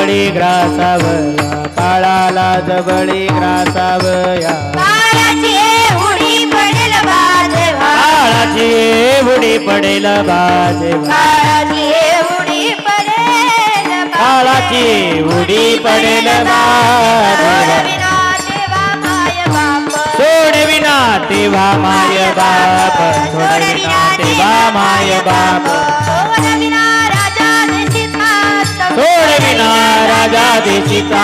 जबळी ग्रासावया काळाला जबळी ग्रासावया काळाची उडी पडेल बाजेवा काळाची उडी पडेल बाजेवा काळाची उडी पडेल काळाची उडी पडेल बाजेवा सोडविना तेव्हा माय बाप सोडविना तेव्हा माय बाप सोडविना तेव्हा माय बाप सोडविना राजा देशिका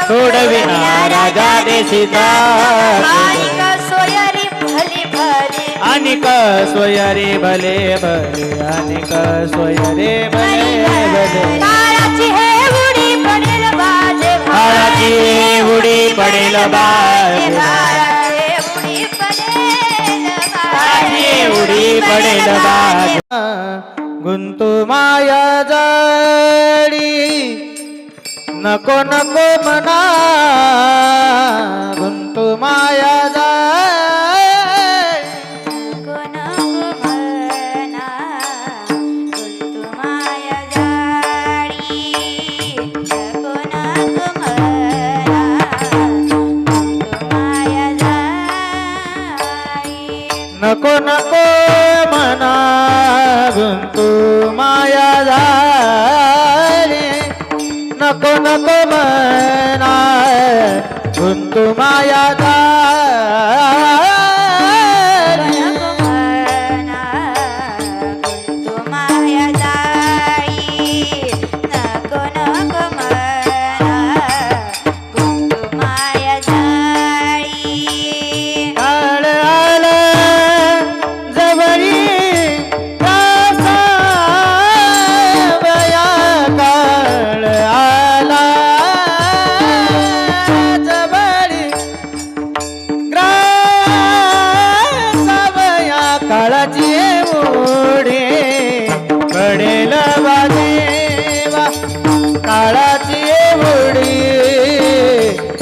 सोडविना राजा देशिका सोयरी भली भली अनिक सोयरे भले भले अनिक सोयरे भले भले काळाची हे उडी पडेल बाजे काळाची उडी पडेल बाजेवा काळाची उडी पडेल बाजेवा गुंतू माया जडी नको नको मना गुंतू माया नको नको मना गुंतू माया झाली नको नको मना गुंतू माया झाली काळ आला जवळी ग्रासावया काळ आला जवळी ग्रासावया काळाची उडी पडेल बाजेवा काळाची उडी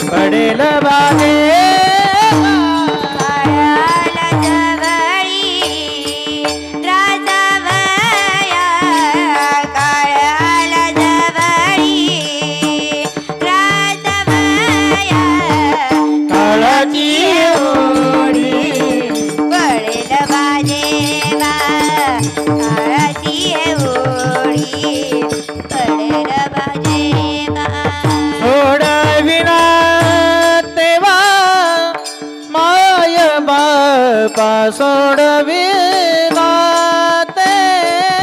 पडेल बाजेवा काळाची उडी सोडविना तेव्हा माय बापा सोडविना तेव्हा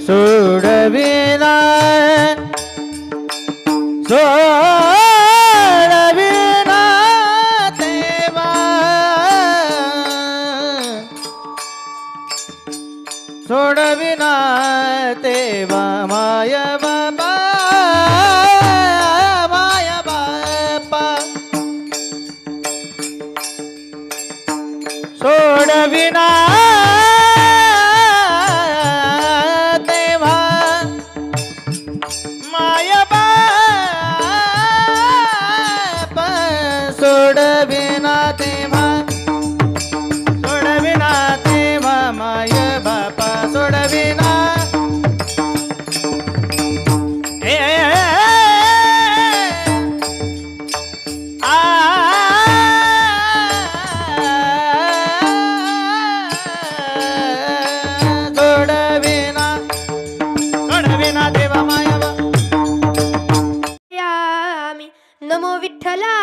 सोडविना सोडविना तेव्हा सोडविना तेव्हा माय बाबा माय बापा सोडविना तेव्हा माय बापा सोडविना तेव्हा सोडविना तेव्हा माय बापा सोडविना सोडविना सोडविना तेव्हा माय यामी नमो विठ्ठला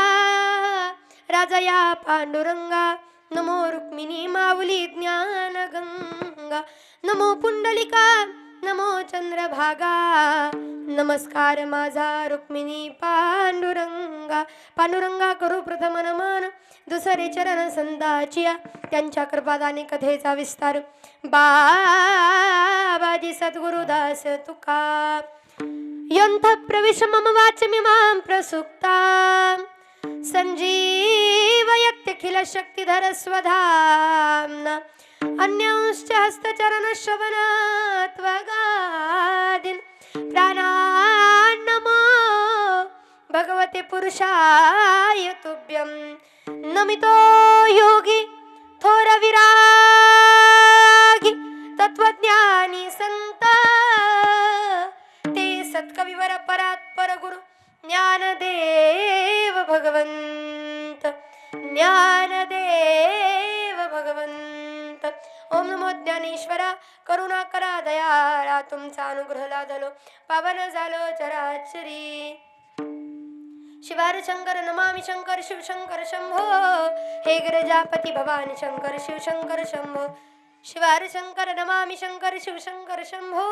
राजया पांडुरंगा नमो रुक्मिणी माऊली ज्ञान गंगा नमो पुंडलिका नमो चंद्रभागा नमस्कार माझा रुक्मिणी पांडुरंगा पांडुरंगा करू प्रथम नमन दुसरे चरण संदाचिया त्यांच्या कृपादाने कथेचा विस्तार बाबाजी सद्गुरुदास तुका यंथ प्रविश मम वाचमिमां प्रसुक्ता संजीवयत्यखिल शक्तिधर स्वधाम्ना अन्यांश्च हस्तचरण श्रवणात्वगादीन् प्राणान्नमो भगवते पुरुषाय तुभ्यं नमितो योगी थोर विरागी ज्ञानदेव भगवंत ज्ञानदेव भगवंत. ओम नमो ज्ञानेश्वरा करुणा करा दयाळा तुमचा अनुग्रह लादलो पावन झालो चराचरी. शिवार शंकर नमामि शंकर शिवशंकर शंभो हे गिरिजापती भवानी शंकर शिवशंकर शंभो. शिवार शंकर नमामि शंकर शिवशंकर शंभो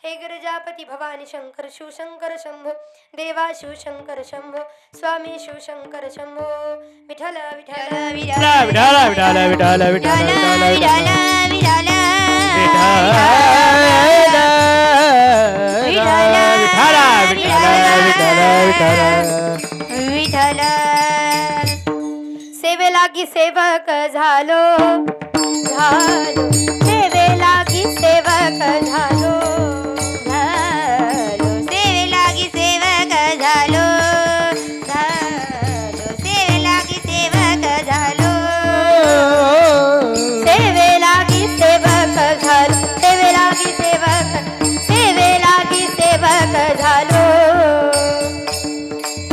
हे गिरिजापती भवानी शंकर शिवशंकर शंभो. देवा शिवशंकर शंभो स्वामी शिवशंकर शंभो. विठ्ठल विठ्ठल विठ्ठल विठ्ठल विठ्ठल विठ्ठल विठ्ठल विठ्ठल. सेवे लागी सेवक झालो झालो सेवे लागी सेवक झालो झालो सेवे लागी सेवक झालो झालो सेवे लागी सेवक झालो सेवे लागी सेवक झालो सेवे लागी सेवक झालो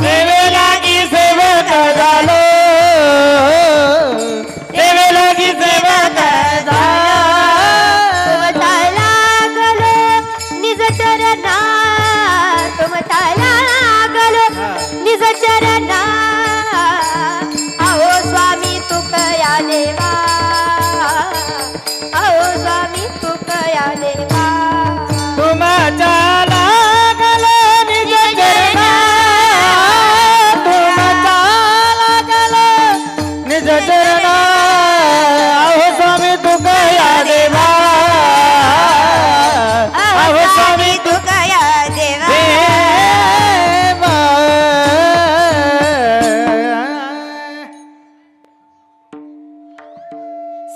सेवे लागी सेवक झालो सेवे लागी सेवक झालो. तुमचा लागलो निज चरणा तुमचा लागलो निज चरणा. अहो स्वामी तुकया देवा अहो स्वामी तुकया देवा. तुमच्या लागल निज चरणा तुमच्या लागल निज चरणा. अहो स्वामी तुकया देवा अहो स्वामी तुकया देवा. देवा.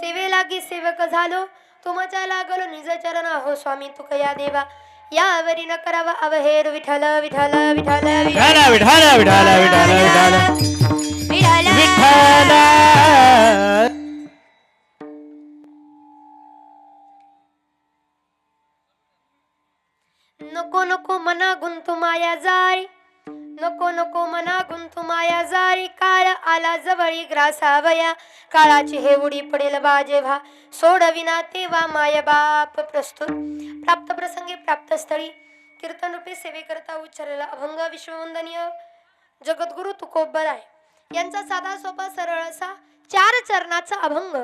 सेवे लागी सेवक झालो तुमच्या लागलो निज चरण. हो स्वामी तुकया देवा यावरी न करावा अवहेर. विठ्ठल विठ्ठल विठ्ठल विठ्ठल विठ्ठल विठ्ठल विठ्ठल विठ्ठल विठ्ठल. नको नको मना गुंतू माया जाळी नको नको मना गुंतू माया जाळी. काळ आला जवळी ग्रासावया काळाची हे उडी पडेल बा जेव्हा सोडविना तेव्हा माय बाप. प्रस्तुत प्राप्त प्रसंगी प्राप्त स्थळी कीर्तन रूपे सेवेकरता उच्चारलेला अभंग विश्ववंदनीय जगद्गुरु तुकोबराय यांचा साधा सोपा सरळ असा 4 चरणाचा अभंग.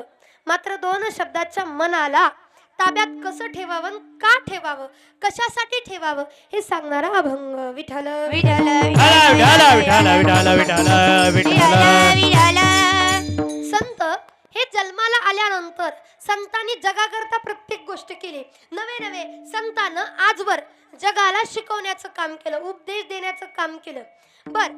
मात्र 2 शब्दाच्या मनाला ताब्यात कसं ठेवावं का ठेवावं कशासाठी ठेवावं हे सांगणारा अभंग. विठ्ठल विठ्ठल संत हे जन्माला आल्यानंतर संतांनी जगाकरता प्रत्येक गोष्ट केली. नवे नवे संतांनं आजवर जगाला शिकवण्याचं काम केलं उपदेश देण्याचं काम केलं. बर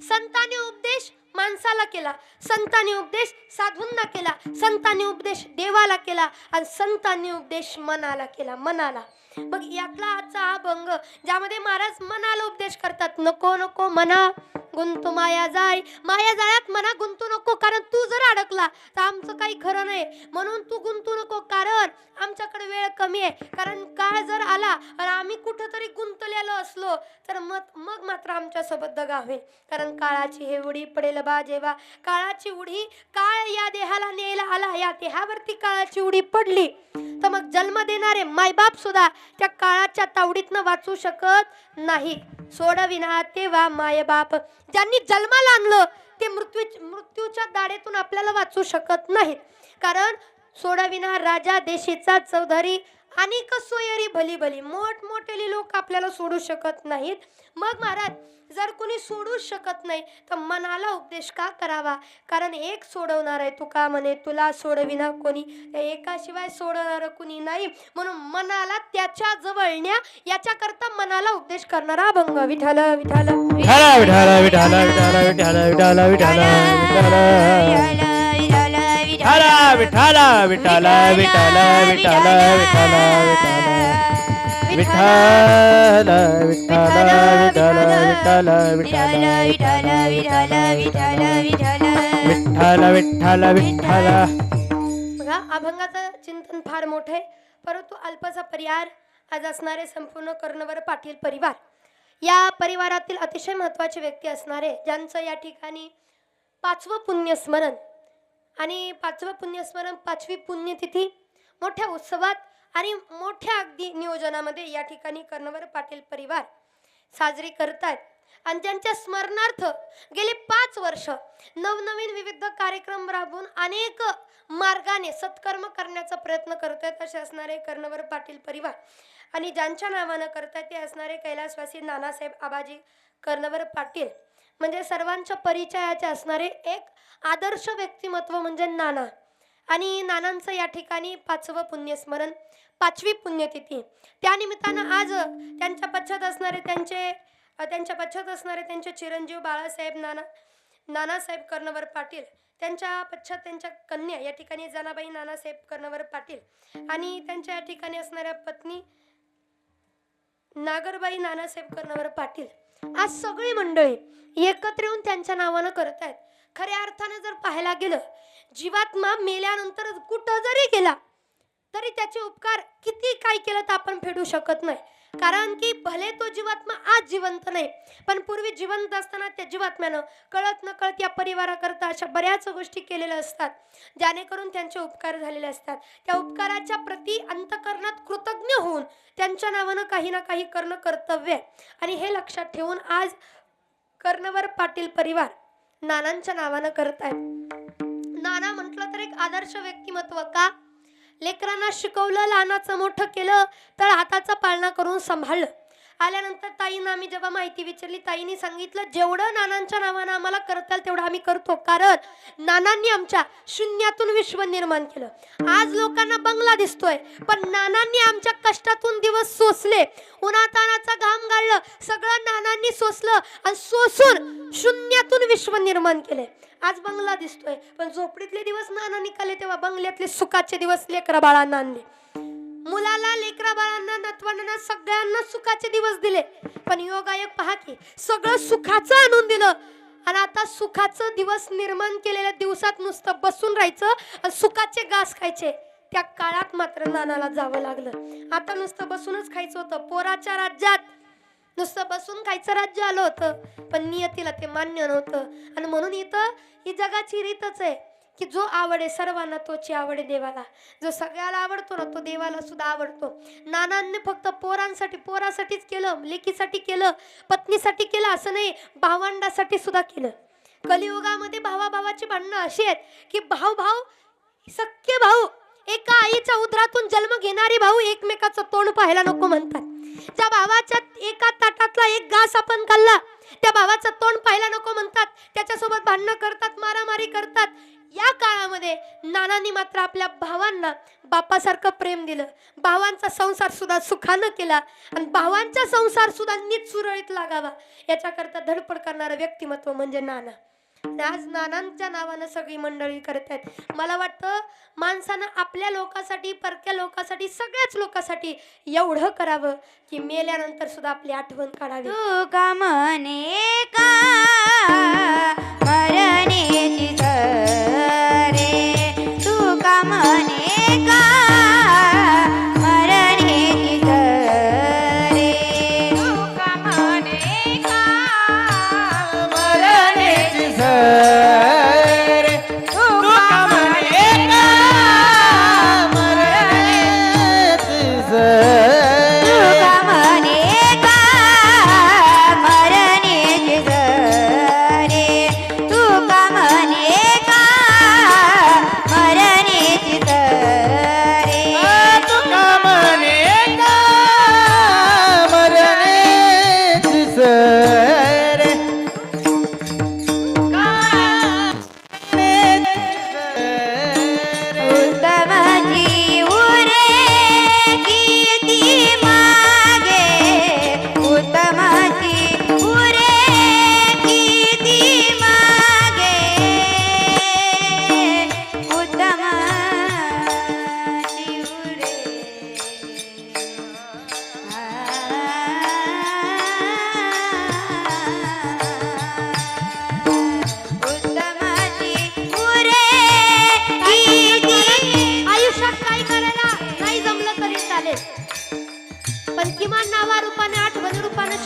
संतांनी उपदेश माणसाला केला संतांनी उपदेश साधूंना केला संतांनी उपदेश देवाला केला आणि संतांनी उपदेश मनाला केला मनाला. मग यातला आजचा हा अभंग ज्यामध्ये महाराज मनाला उपदेश करतात. नको नको मना गुंतू माया जाळी. माया जाळ्यात मना गुंतू नको कारण तू जर अडकला तर आमचं काही खरं नाही. म्हणून तू गुंतू नको कारण आमच्याकडे वेळ कमी आहे. कारण काळ जर आला आणि आम्ही कुठंतरी गुंतलेलो असलो तर मग मात्र आमच्या सोबत दगा होईल. कारण काळाची हे उडी पडेल बा जेव्हा काळाची उडी काळ या देहाला न्यायला आला या देहावरती काळाची उडी पडली तर मग जन्म देणारे मायबाप सुद्धा त्या काळाच्या तावडीतनं वाचू शकत नाही. सोडविना तेव्हा मायबाप ज्यांनी जन्माला आणलं ते मृत्यूच्या दाढेतून आपल्याला वाचू शकत नाहीत. कारण सोडविना राजा देशीचा चौधरी अनेक सोयरी भली भली मोठमोठे लोक आपल्याला सोडू शकत नाहीत. मग महाराज जर कोणी सोडू शकत नाही तर मनाला उपदेश का करावा. कारण एक सोडवणार आहे तुका म्हणे तुला सोडविना कोणी एकाशिवाय सोडवणार कोणी नाही. म्हणून मनाला त्याच्या जवळ न्या याच्या करता मनाला उपदेश करणारा अभंग. विठ्ठल विठ्ठल विठ्ठल विठ्ठल विठ्ठल विठ्ठल विठ्ठल विठ्ठल विठ्ठल विठ्ठल विठ्ठल विठ्ठल विठ्ठल विठ्ठल विठ्ठल विठ्ठल विठ्ठल विठ्ठल विठ्ठल. बघा अभंगाचं चिंतन फार मोठं आहे परंतु अल्पसा परिहार आज असणारे संपूर्ण कर्णवर पाटील परिवार या परिवारातील अतिशय महत्त्वाचे व्यक्ती असणारे ज्यांचं या ठिकाणी 5वं पुण्यस्मरण आणि 5वं पुण्यस्मरण 5वी पुण्यतिथी मोठ्या उत्सवात आणि मोठ्या अगदी नियोजनामध्ये या ठिकाणी कर्णवर पाटील परिवार साजरी करतात आणि ज्यांच्या स्मरणार्थ गेले 5 वर्ष नवनवीन विविध कार्यक्रम राबवून अनेक मार्गाने सत्कर्म करण्याचा प्रयत्न करतात असे असणारे कर्णवर पाटील परिवार आणि ज्यांच्या नावानं करतात ते असणारे कैलासवासी नानासाहेब आबाजी कर्णवर पाटील म्हणजे सर्वांच्या परिचयाचे असणारे एक आदर्श व्यक्तिमत्व म्हणजे नाना आणि नानांचं या ठिकाणी 5वं पुण्यस्मरण 5वी पुण्यतिथी त्यानिमित्तानं आज त्यांच्या पश्चात असणारे त्यांचे चिरंजीव बाळासाहेब नानासाहेब कर्णवर पाटील त्यांच्या पश्चात त्यांच्या कन्या या ठिकाणी जनाबाई नानासाहेब कर्णवर पाटील आणि त्यांच्या या ठिकाणी असणाऱ्या पत्नी नागरबाई नानासाहेब कर्णवर पाटील आज सगळी मंडळी एकत्र येऊन त्यांच्या नावानं करत आहेत. खऱ्या अर्थाने जर पाहायला गेलं जीवात्मा मेल्यानंतर कुठं जरी गेला तरी त्याचे उपकार किती काय केलं तर आपण फेडू शकत नाही. कारण की भले तो जीवात्मा आज जिवंत नाही पण पूर्वी जिवंत असताना त्या जीवात्म्यानं कळत नकळत या परिवाराकरता अशा बऱ्याच गोष्टी केलेल्या असतात जेणेकरून त्यांचे उपकार झालेले असतात. त्या उपकाराच्या प्रती अंतःकरणात कृतज्ञ होऊन त्यांच्या नावानं काही ना काही करणं कर्तव्य आणि हे लक्षात ठेवून आज कर्णवर पाटील परिवार नानांच्या नावानं करत आहेत. नाना म्हटलं तर एक आदर्श व्यक्तिमत्व का लेकरांना शिकवलं लहानाचं मोठं केलं तर हाताचा पाळणा करून सांभाळलं. आल्यानंतर ताईंना आम्ही जेव्हा माहिती विचारली ताईंनी सांगितलं जेवढं नानांच्या नावानं आम्हाला करता येईल तेवढं आम्ही करतो कारण नानांनी आमच्या शून्यातून विश्व निर्माण केलं. आज लोकांना बंगला दिसतोय पण नानांनी आमच्या कष्टातून दिवस सोसले उन्हातानाचा घाम गाळलं सगळं नानांनी सोसलं आणि सोसून शून्यातून विश्व निर्माण केले. आज बंगला दिसतोय पण झोपडीतले दिवस नाना निघाले तेव्हा बंगल्यातले सुखाचे दिवस लेकरा बाळांना आणले. मुलाला लेकरा बाळांना नातवांना सगळ्यांना सुखाचे दिवस दिले पण योगायोग पहा की सगळं सुखाचं आणून दिलं आणि आता सुखाचं दिवस निर्माण केलेल्या दिवसात नुसतं बसून राहायचं आणि सुखाचे घास खायचे. त्या काळात मात्र नानाला जावं लागलं. आता नुसतं बसूनच खायचं होतं. पोराच्या राज्यात नुसतं बसून खायचं राज्य आलं होतं पण नियतीला ते मान्य नव्हतं आणि म्हणून इथं ही जगाची रीतच आहे की जो आवडे सर्वांना तोची आवडे देवाला. जो सगळ्याला आवडतो ना तो देवाला सुद्धा आवडतो. नानांनी फक्त पोरासाठीच केलं लेकीसाठी केलं पत्नीसाठी केलं असं नाही भावंडासाठी सुद्धा केलं. कलियुगामध्ये भावाभावाची भांडणं अशी आहेत की भाऊ सख्खे भाऊ एका आईच्या उदरातून जन्म घेणारे भाऊ एकमेकाचं तोंड पाहायला नको म्हणतात. ज्या भावाच्या एका ताटातला एक घास आपण खाल्ला त्या भावाचं तोंड पाहायला नको म्हणतात. त्याच्यासोबत भांडणं करतात मारामारी करतात. या काळामध्ये नानांनी मात्र आपल्या भावांना बापासारखं प्रेम दिलं. भावांचा संसार सुद्धा सुखानं केला आणि भावांचा संसार सुद्धा नीट सुरळीत लागावा याच्याकरता धडपड करणारं व्यक्तिमत्व म्हणजे नाना. आज नानांच्या नावानं सगळी मंडळी करतात. मला वाटतं माणसानं आपल्या लोकांसाठी परक्या लोकांसाठी सगळ्याच लोकांसाठी एवढं करावं की मेल्यानंतर सुद्धा आपली आठवण काढावी. तू का म्हणे का मरणेची रे तू का म्हणे का मरणेची रे तू का म्हणे का मरणेची रे तू का म्हणे का मरणेची तू का म्हणे का मरणेची रे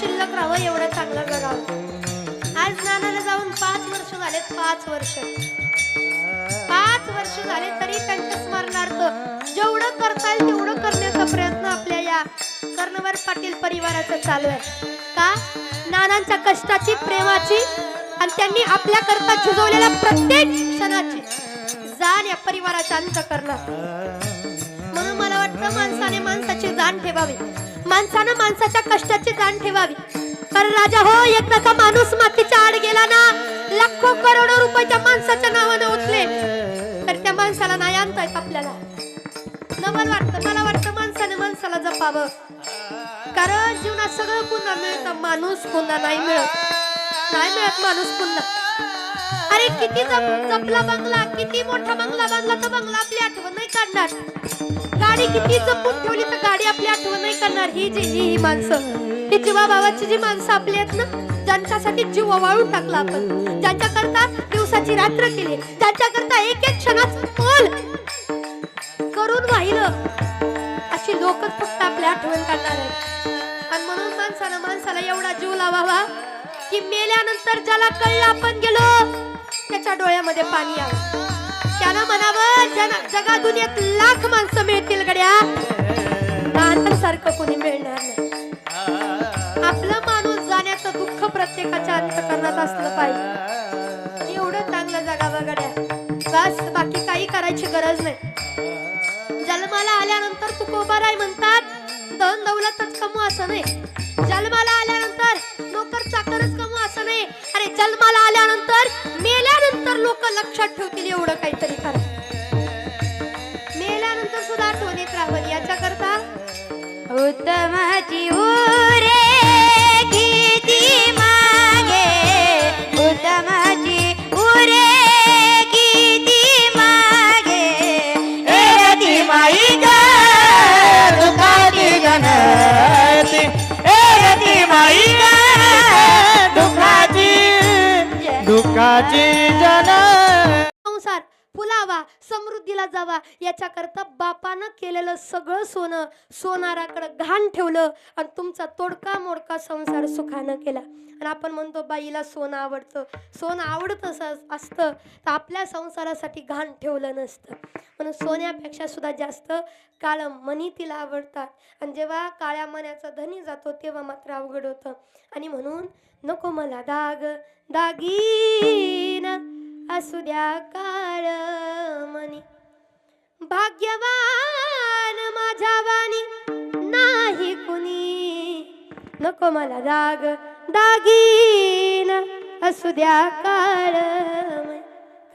शिल्लक राहावं एवढं चांगलं जगावं. आज नानाला जाऊन 5 वर्ष झालेत. 5 वर्ष झाले तरी त्यांच्या स्मरणार्थ जेवढं करता येईल तेवढं करण्याचा प्रयत्न आपल्या या कर्णवर पाटील परिवाराचा चालू आहे. का नानांच्या कष्टाची, प्रेमाची आणि त्यांनी आपल्या करता झिजवलेल्या प्रत्येक क्षणाची जाण या परिवाराच्या अंतःकरणात. म्हणून मला वाटतं माणसाने माणसाची जाण ठेवावी, माणसानं माणसाच्या कष्टाची जाण ठेवावी. कारण राजा हो, एकदा का माणूस मातीच्या आड गेला ना, लाखो करोडो रुपये त्या माणसाच्या नावाने उठले तर त्या माणसाला नाही आणता येत आपल्याला. नवल वाटतं, मला वाटतं माणसाने माणसाला जपावं. कारण जीवनात सगळं पुन्हा मिळतं, माणूस पुन्हा नाही मिळत माणूस पुन्हा. अरे किती जपला बंगला, किती मोठा बंगला बांधला तर बंगला आपली आठवण नाही काढणार. गाडी किती जपून ठेवली तर गाडी आपली आठवण नाही करणार. ही माणसं, ही जीवा भावाची जी माणसं आपली आहेत ना, ज्यांच्यासाठी जीव वाळून टाकला आपण, ज्यांच्याकरता दिवसाची रात्र केली, ज्यांच्याकरता एक एक क्षणाचं मोल करून वाहिलं, अशी लोकच फक्त आपल्या आठवण काढणार आहेत. आणि म्हणून माणसाला एवढा जीव लावावा की मेल्यानंतर ज्याला कळलं आपण गेलो त्याच्या डोळ्यामध्ये पाणी यावं. त्यानं म्हणावं जगा दुनियेत लाख माणसं मिळतील गड्या, नानांसारखं कोणी मिळणार नाही. आपलं माणूस जाण्याचं दुःख प्रत्येकाच्या अंतःकरणात असलं पाहिजे. एवढं चांगलं जगावं गड्या, बस बाकी काही करायची गरज नाही. जन्माला आल्यानंतर तू कोबा राय म्हणतात, धन दौलतच कमू असं नाही. जन्माला आल्यानंतर नोकर चाकरच कमू असं नाही. अरे जन्माला आल्यानंतर, मेल्यानंतर लोक लक्षात ठेवतील एवढं काहीतरी करा. मेल्यानंतर सुद्धा आठवणीत राहावं. याच्याकरता उत्तमाची उरे किती मागे, उत्तमाची उरे किती मागे. एरती माई ग दुखाची गणती, एरती माई ग दुखाची जन. संसार फुलावा, समृद्धीला जावा याच्याकरता बापानं केलेलं सगळं सोनं सोनाराकडे घाण ठेवलं आणि तुमचा तोडका मोडका संसार सुखानं केला. आणि आपण म्हणतो बाईला सोनं आवडतं, सोनं आवडतं असतं तर आपल्या संसारासाठी घाण ठेवलं नसतं. म्हणून सोन्यापेक्षा सुद्धा जास्त काळं मणी तिला आवडतात. आणि जेव्हा काळ्या मण्याचा धनी जातो तेव्हा मात्र अवघड होतं. आणि म्हणून नको मला दागीन असू द्या काळ मनी, भाग्यवान माझ्या वाणी नाही कुणी. नको मला दागीन असू द्या काळ मनी.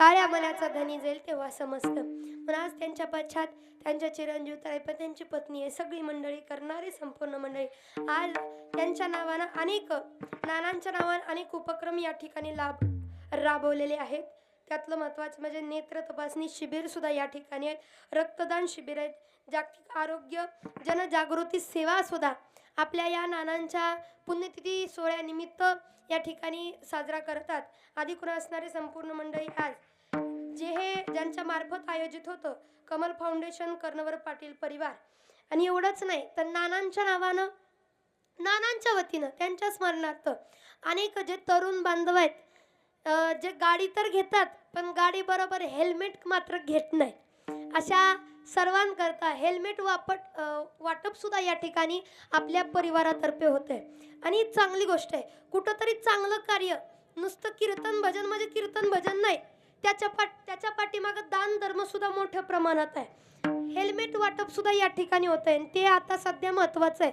काळ्या मनाचा धनी जाईल तेव्हा समजतं. पण आज त्यांच्या पश्चात त्यांच्या चिरंजीव ताईपा, त्यांची पत्नी आहे, सगळी मंडळी, करणारी संपूर्ण मंडळी आज त्यांच्या नावानं अनेक, नानांच्या नावानं अनेक उपक्रम या ठिकाणी राबवलेले आहेत. त्यातलं महत्त्वाचं म्हणजे नेत्र तपासणी शिबिर सुद्धा या ठिकाणी आहेत, रक्तदान शिबिर आहेत, जागतिक आरोग्य जनजागृती सेवा सुद्धा आपल्या या नानांच्या पुण्यतिथी सोहळ्यानिमित्त या ठिकाणी साजरा करतात. आधी कुणा असणारे संपूर्ण मंडळी आज ज्यांच्या मार्फत आयोजित होतं कमल फाउंडेशन, कर्णवर पाटील परिवार. आणि एवढंच नाही तर नानांच्या नावानं, नानांच्या वतीनं, त्यांच्या स्मरणार्थ अनेक जे तरुण बांधव आहेत, जे गाडी तर घेतात पण गाडी बरोबर हेल्मेट मात्र घेत नाही, अशा सर्वांकरता हेल्मेट वाटप सुद्धा या ठिकाणी आपल्या परिवारातर्फे होते. आणि चांगली गोष्ट आहे. कुठंतरी चांगलं कार्य, नुसतं कीर्तन भजन म्हणजे कीर्तन भजन नाही, त्याच्या पाठीमागं दान धर्म सुद्धा मोठ्या प्रमाणात आहे. हेल्मेट वाटप सुद्धा या ठिकाणी होत आहे. ते आता सध्या महत्त्वाचं आहे.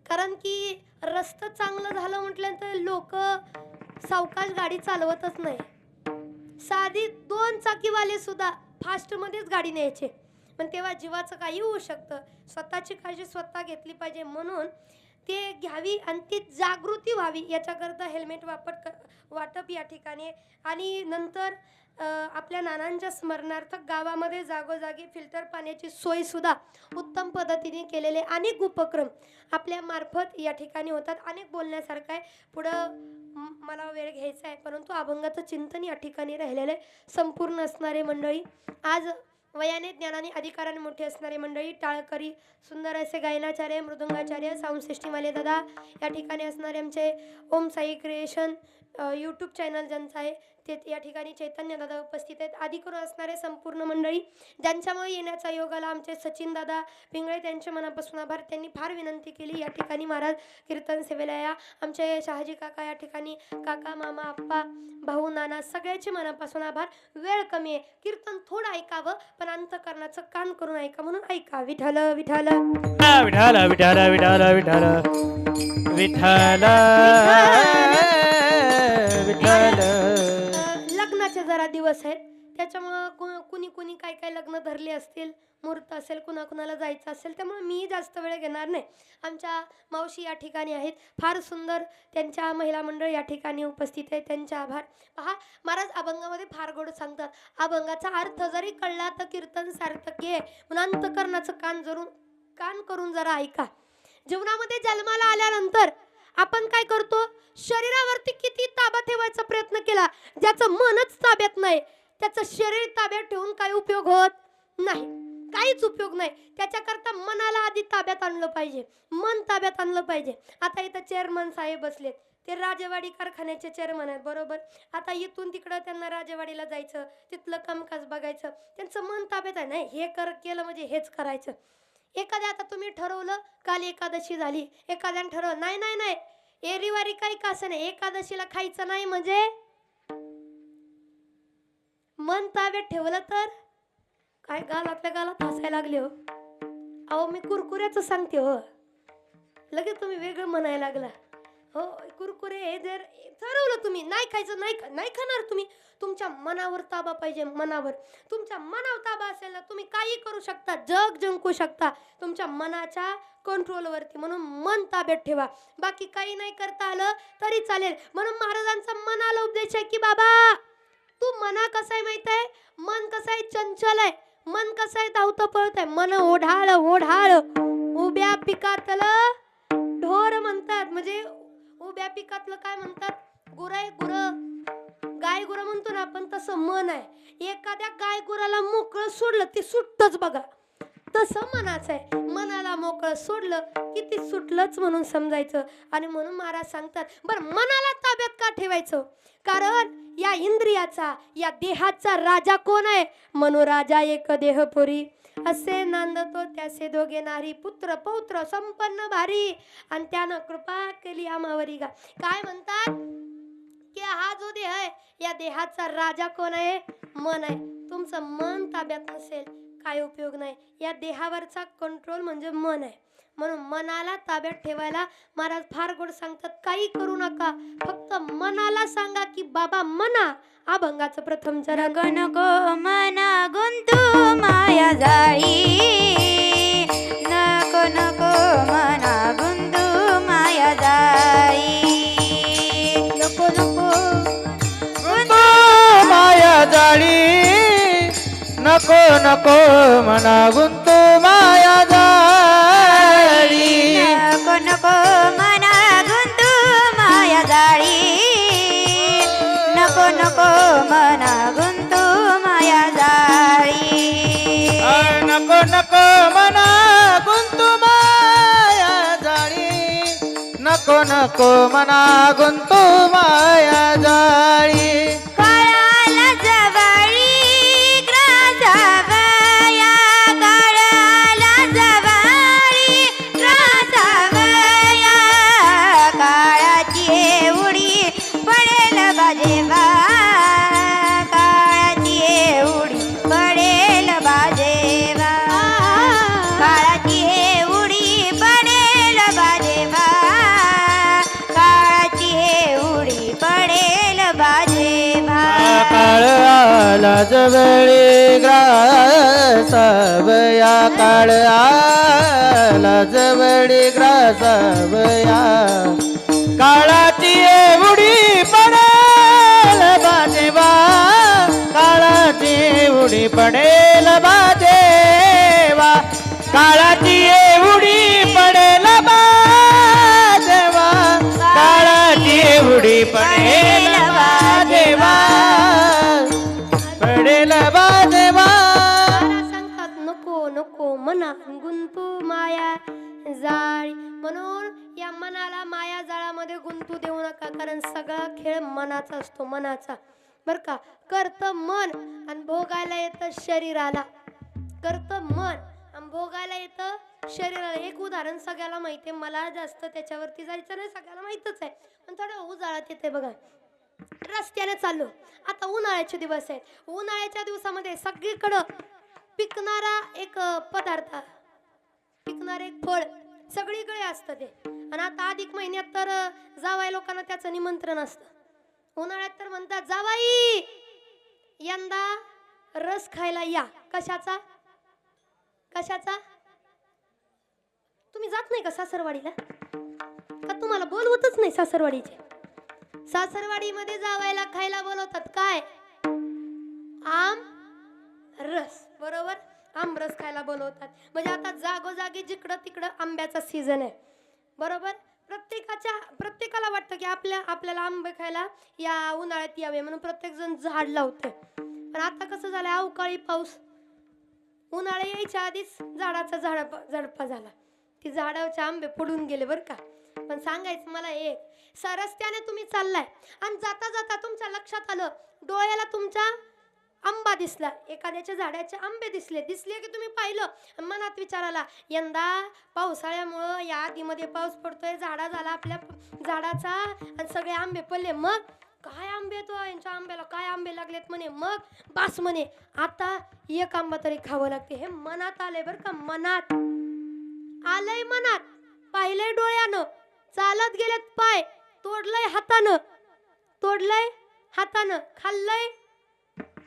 कारण की रस्ता चांगलं झालं म्हटल्यानंतर लोक सावकाश गाडी चालवतच नाही. साधी 2 चाकीवाले सुद्धा फास्टमध्येच गाडी न्यायचे, पण तेव्हा जीवाचं काही होऊ शकतं. स्वतःची काळजी स्वतः घेतली पाहिजे. म्हणून ते घ्यावी आणि ती जागृती व्हावी याच्याकरता हेल्मेट वाटप या ठिकाणी. आणि नंतर आपल्या नानांच्या स्मरणार्थ गावामध्ये जागोजागी फिल्टर पाण्याची सोय सुद्धा उत्तम पद्धतीने केलेले अनेक उपक्रम आपल्या मार्फत या ठिकाणी होतात. अनेक बोलण्यासारखं आहे, पुढं मला वेळ घ्यायचा आहे, परंतु अभंगाचं चिंतन या ठिकाणी राहिलेलं आहे. संपूर्ण असणारे मंडळी आज वयाने ज्ञानाने अधिकाराने मोठे असणारे मंडळी टाळकरी, सुंदर असे गायनाचार्य, मृदुंगाचार्य, साऊंड सिस्टीमवाले दादा, या ठिकाणी असणारे आमचे ओम साई क्रिएशन यूट्यूब चॅनल ज्यांचं आहे ते या ठिकाणी चैतन्य दादा उपस्थित आहेत, आदी करून असणारे संपूर्ण मंडळी ज्यांच्यामुळे येण्याचा योग आला, आमचे सचिन दादा पिंगळे, त्यांचे मनापासून आभार. त्यांनी फार विनंती केली या ठिकाणी महाराज कीर्तन सेवेला या. आमचे शहाजी काका या ठिकाणी, काका मामा आप्पा भाऊ नाना सगळ्याचे मनापासून आभार. वेळ कमी आहे, कीर्तन थोडं ऐकावं पण अंतकरणाचं कान करून ऐका, म्हणून ऐका. विठ्ठल विठ्ठल विठाल विठाल विठाल विठाल विठाल विठाल. लग्नाचे जरा दिवस आहेत त्याच्यामुळं कुणी कुणी काय काय लग्न धरले असतील, मुहूर्त असेल, कुणाकुणाला जायचं असेल, त्यामुळे मी जास्त वेळ घेणार नाही. आमच्या मावशी या ठिकाणी आहेत, फार सुंदर त्यांच्या महिला मंडळ या ठिकाणी उपस्थित आहे, त्यांचे आभार. पहा महाराज अभंगामध्ये फार गोड सांगतात, अभंगाचा अर्थ जरी कळला तर कीर्तन सार्थक आहे, म्हणून अंतकरणाचं कान करून जरा ऐका. जीवनामध्ये जन्माला आल्यानंतर आपण काय करतो, शरीरावरती किती ताबा ठेवायचा प्रयत्न केला, ज्याचं मनच ताब्यात नाही त्याचं शरीर ताब्यात ठेवून काय उपयोग होत नाही, काहीच उपयोग नाही. त्याच्याकरता मनाला आधी ताब्यात आणलं पाहिजे, मन ताब्यात आणलं पाहिजे. आता इथं चेअरमन साहेब बसलेत, ते राजेवाडी कारखान्याचे चेअरमन आहेत बरोबर. आता इथून तिकडं त्यांना राजेवाडीला जायचं, तिथलं कामकाज बघायचं, त्यांचं मन ताब्यात आहे, नाही हे केलं म्हणजे हेच करायचं. एखाद्या आता तुम्ही ठरवलं, काल एकादशी झाली, एखाद्याने ठरवलं नाही नाही नाही एरिवारी काही का असं नाही, एकादशीला खायचं नाही म्हणजे मन ताब्यात ठेवलं तर काय गालातल्या गालात हसायला लागले हो. अहो मी कुरकुऱ्याचं सांगते हो, लगेच तुम्ही वेगळं म्हणायला लागला हो. कुरकुरे जर ठरवलं तुम्ही नाही खायचं, नाही खाणार तुम्ही, तुमच्या मनावर ताबा पाहिजे. मनावर तुमच्या मनावर ताबा असेल ना तुम्ही काही करू शकता, जग जिंकू शकता तुमच्या मनाच्या कंट्रोलवरती. म्हणून मन ताब्यात ठेवा, बाकी काही नाही करता आलं तरी चालेल. म्हणून महाराजांचा मनाला उपदेश आहे की बाबा तू मना कसं आहे माहित आहे, मन कसं आहे चंचल आहे, मन कसं आहे धावतं पळत आहे. मन ओढाळ ओढाळ उभ्या पिकातलं ढोर म्हणतात, म्हणजे उभ्या पिकातलं काय म्हणतात, गुर आहे गुर, गाय गुर म्हणतो ना आपण, तसं मन आहे. एखाद्या गाय गुराला मोकळं सोडलं ते सुटतच बघा, तसं मनाचं आहे. मनाला मोकळं सोडलं की ते सुटलंच म्हणून समजायचं. आणि म्हणून महाराज सांगतात बरं मनाला ताब्यात का ठेवायचं, कारण या इंद्रियाचा या देहाचा राजा कोण आहे, मनोराजा एक देहपुरी, असे नांदतो त्यासे दोघे नारी, पुत्र पौत्र संपन्न भारी, आणि त्यानं कृपा केली आमावरी गा. काय म्हणतात की हा जो देह आहे या देहाचा राजा कोण आहे, मन आहे. तुमचं मन ताब्यात नसेल काय उपयोग नाही. या देहावरचा कंट्रोल म्हणजे मन आहे. म्हणून मनाला ताब्यात ठेवायला महाराज फार गोड सांगतात, काही करू नका, फक्त मनाला सांगा की बाबा मना. अभंगाचं प्रथम चरण. नको नको मना गुंतू माया जाळी, नको नको मना गुंतू माया जाळी, नको नको गुंतू माया जाळी, नको नको मना गुंतू माया जाळी, नको नको मना गुंतू माया जाळी, नको नको मना गुंतू माया जाळी, नको नको मना गुंतू माया जाळी, नको नको मना गुंतू माया जाळी. काळाला जवळी ग्रासावया, काळाला जवळी ग्रासावया, काळाची एवढी पडेल बाजेवा, काळाची एवढी पडेल बाजेवा, काळाची एवढी पडेल बाजेवा, काळाची एवढी पडेल बाजेवा. काळ आला जवळी ग्रासावया, काळ आला जवळी ग्रासावया, काळाची एवढी पडेल बाजेवा, काळाची एवढी पडेल बाजेवा, काळाची एवढी पडेल बाजेवा, काळाची एवढी पडेल बाजेवा, पडेल बाजेवा. मना गुंतू माया जाळी. म्हणून या मनाला माया जाळामध्ये गुंतू देऊ नका, कारण सगळा खेळ मनाचा असतो, मनाचा. बर का, करत मन आणि भोगायला येतं शरीराला. करत मन आणि भोगायला येतं शरीराला. एक उदाहरण सगळ्याला माहिती आहे, मला जास्त त्याच्यावरती जायचं नाही, सगळ्याला माहितच आहे, पण थोडं उजाळत येते बघा. रस्त्याने चाललो, आता उन्हाळ्याचे दिवस आहेत, उन्हाळ्याच्या दिवसामध्ये सगळीकडं पिकणारा एक पदार्थ, पिकणारे एक फळ सगळीकडे असतं ते. आणि आता अधिक महिन्यात तर जावाई लोकांना त्याचं निमंत्रण असतं. उन्हाळ्यात तर म्हणतात, जावाई यंदा रस खायला या. कशाचा कशाचा? तुम्ही जात नाही का सासरवाडीला? का तुम्हाला बोलवतच नाही सासरवाडीचे? सासरवाडीमध्ये जावायला खायला बोलवतात काय? आम रस. बरोबर, आमरस खायला बोलवतात. म्हणजे आता जागोजागी जिकडं तिकडं आंब्याचा सीझन आहे. बरोबर, प्रत्येकाला वाटतं की आपल्याला आंबे खायला या उन्हाळ्यात यावे, म्हणून प्रत्येक जण झाड लावते. पण आता कसं झालं, अवकाळी पाऊस, उन्हाळा यायच्या आधीच झाडाचा झडपा झाला, ती झाडाचे आंबे पडून गेले. बरं का, पण सांगायचं मला एक, रस्त्याने तुम्ही चाललाय आणि जाता जाता तुमच्या लक्षात आलं, डोळ्याला तुमच्या आंबा दिसला, एखाद्याच्या झाडाचे आंबे दिसले की तुम्ही पाहिलं, मनात विचार आला, यंदा पावसाळ्यामुळं या आधीमध्ये पाऊस पडतोय, झाडा झाला आपल्या झाडाचा आणि सगळे आंबे पडले. मग काय आंबे येतो, यांच्या आंब्याला काय आंबे लागलेत म्हणे. मग बास म्हणे, आता एक आंबा तरी खावं लागते. हे मनात आलंय बरं का, मनात आलंय, मनात पाहिलंय डोळ्यानं, चालत गेलेत पाय, तोडलंय हातानं, खाल्लंय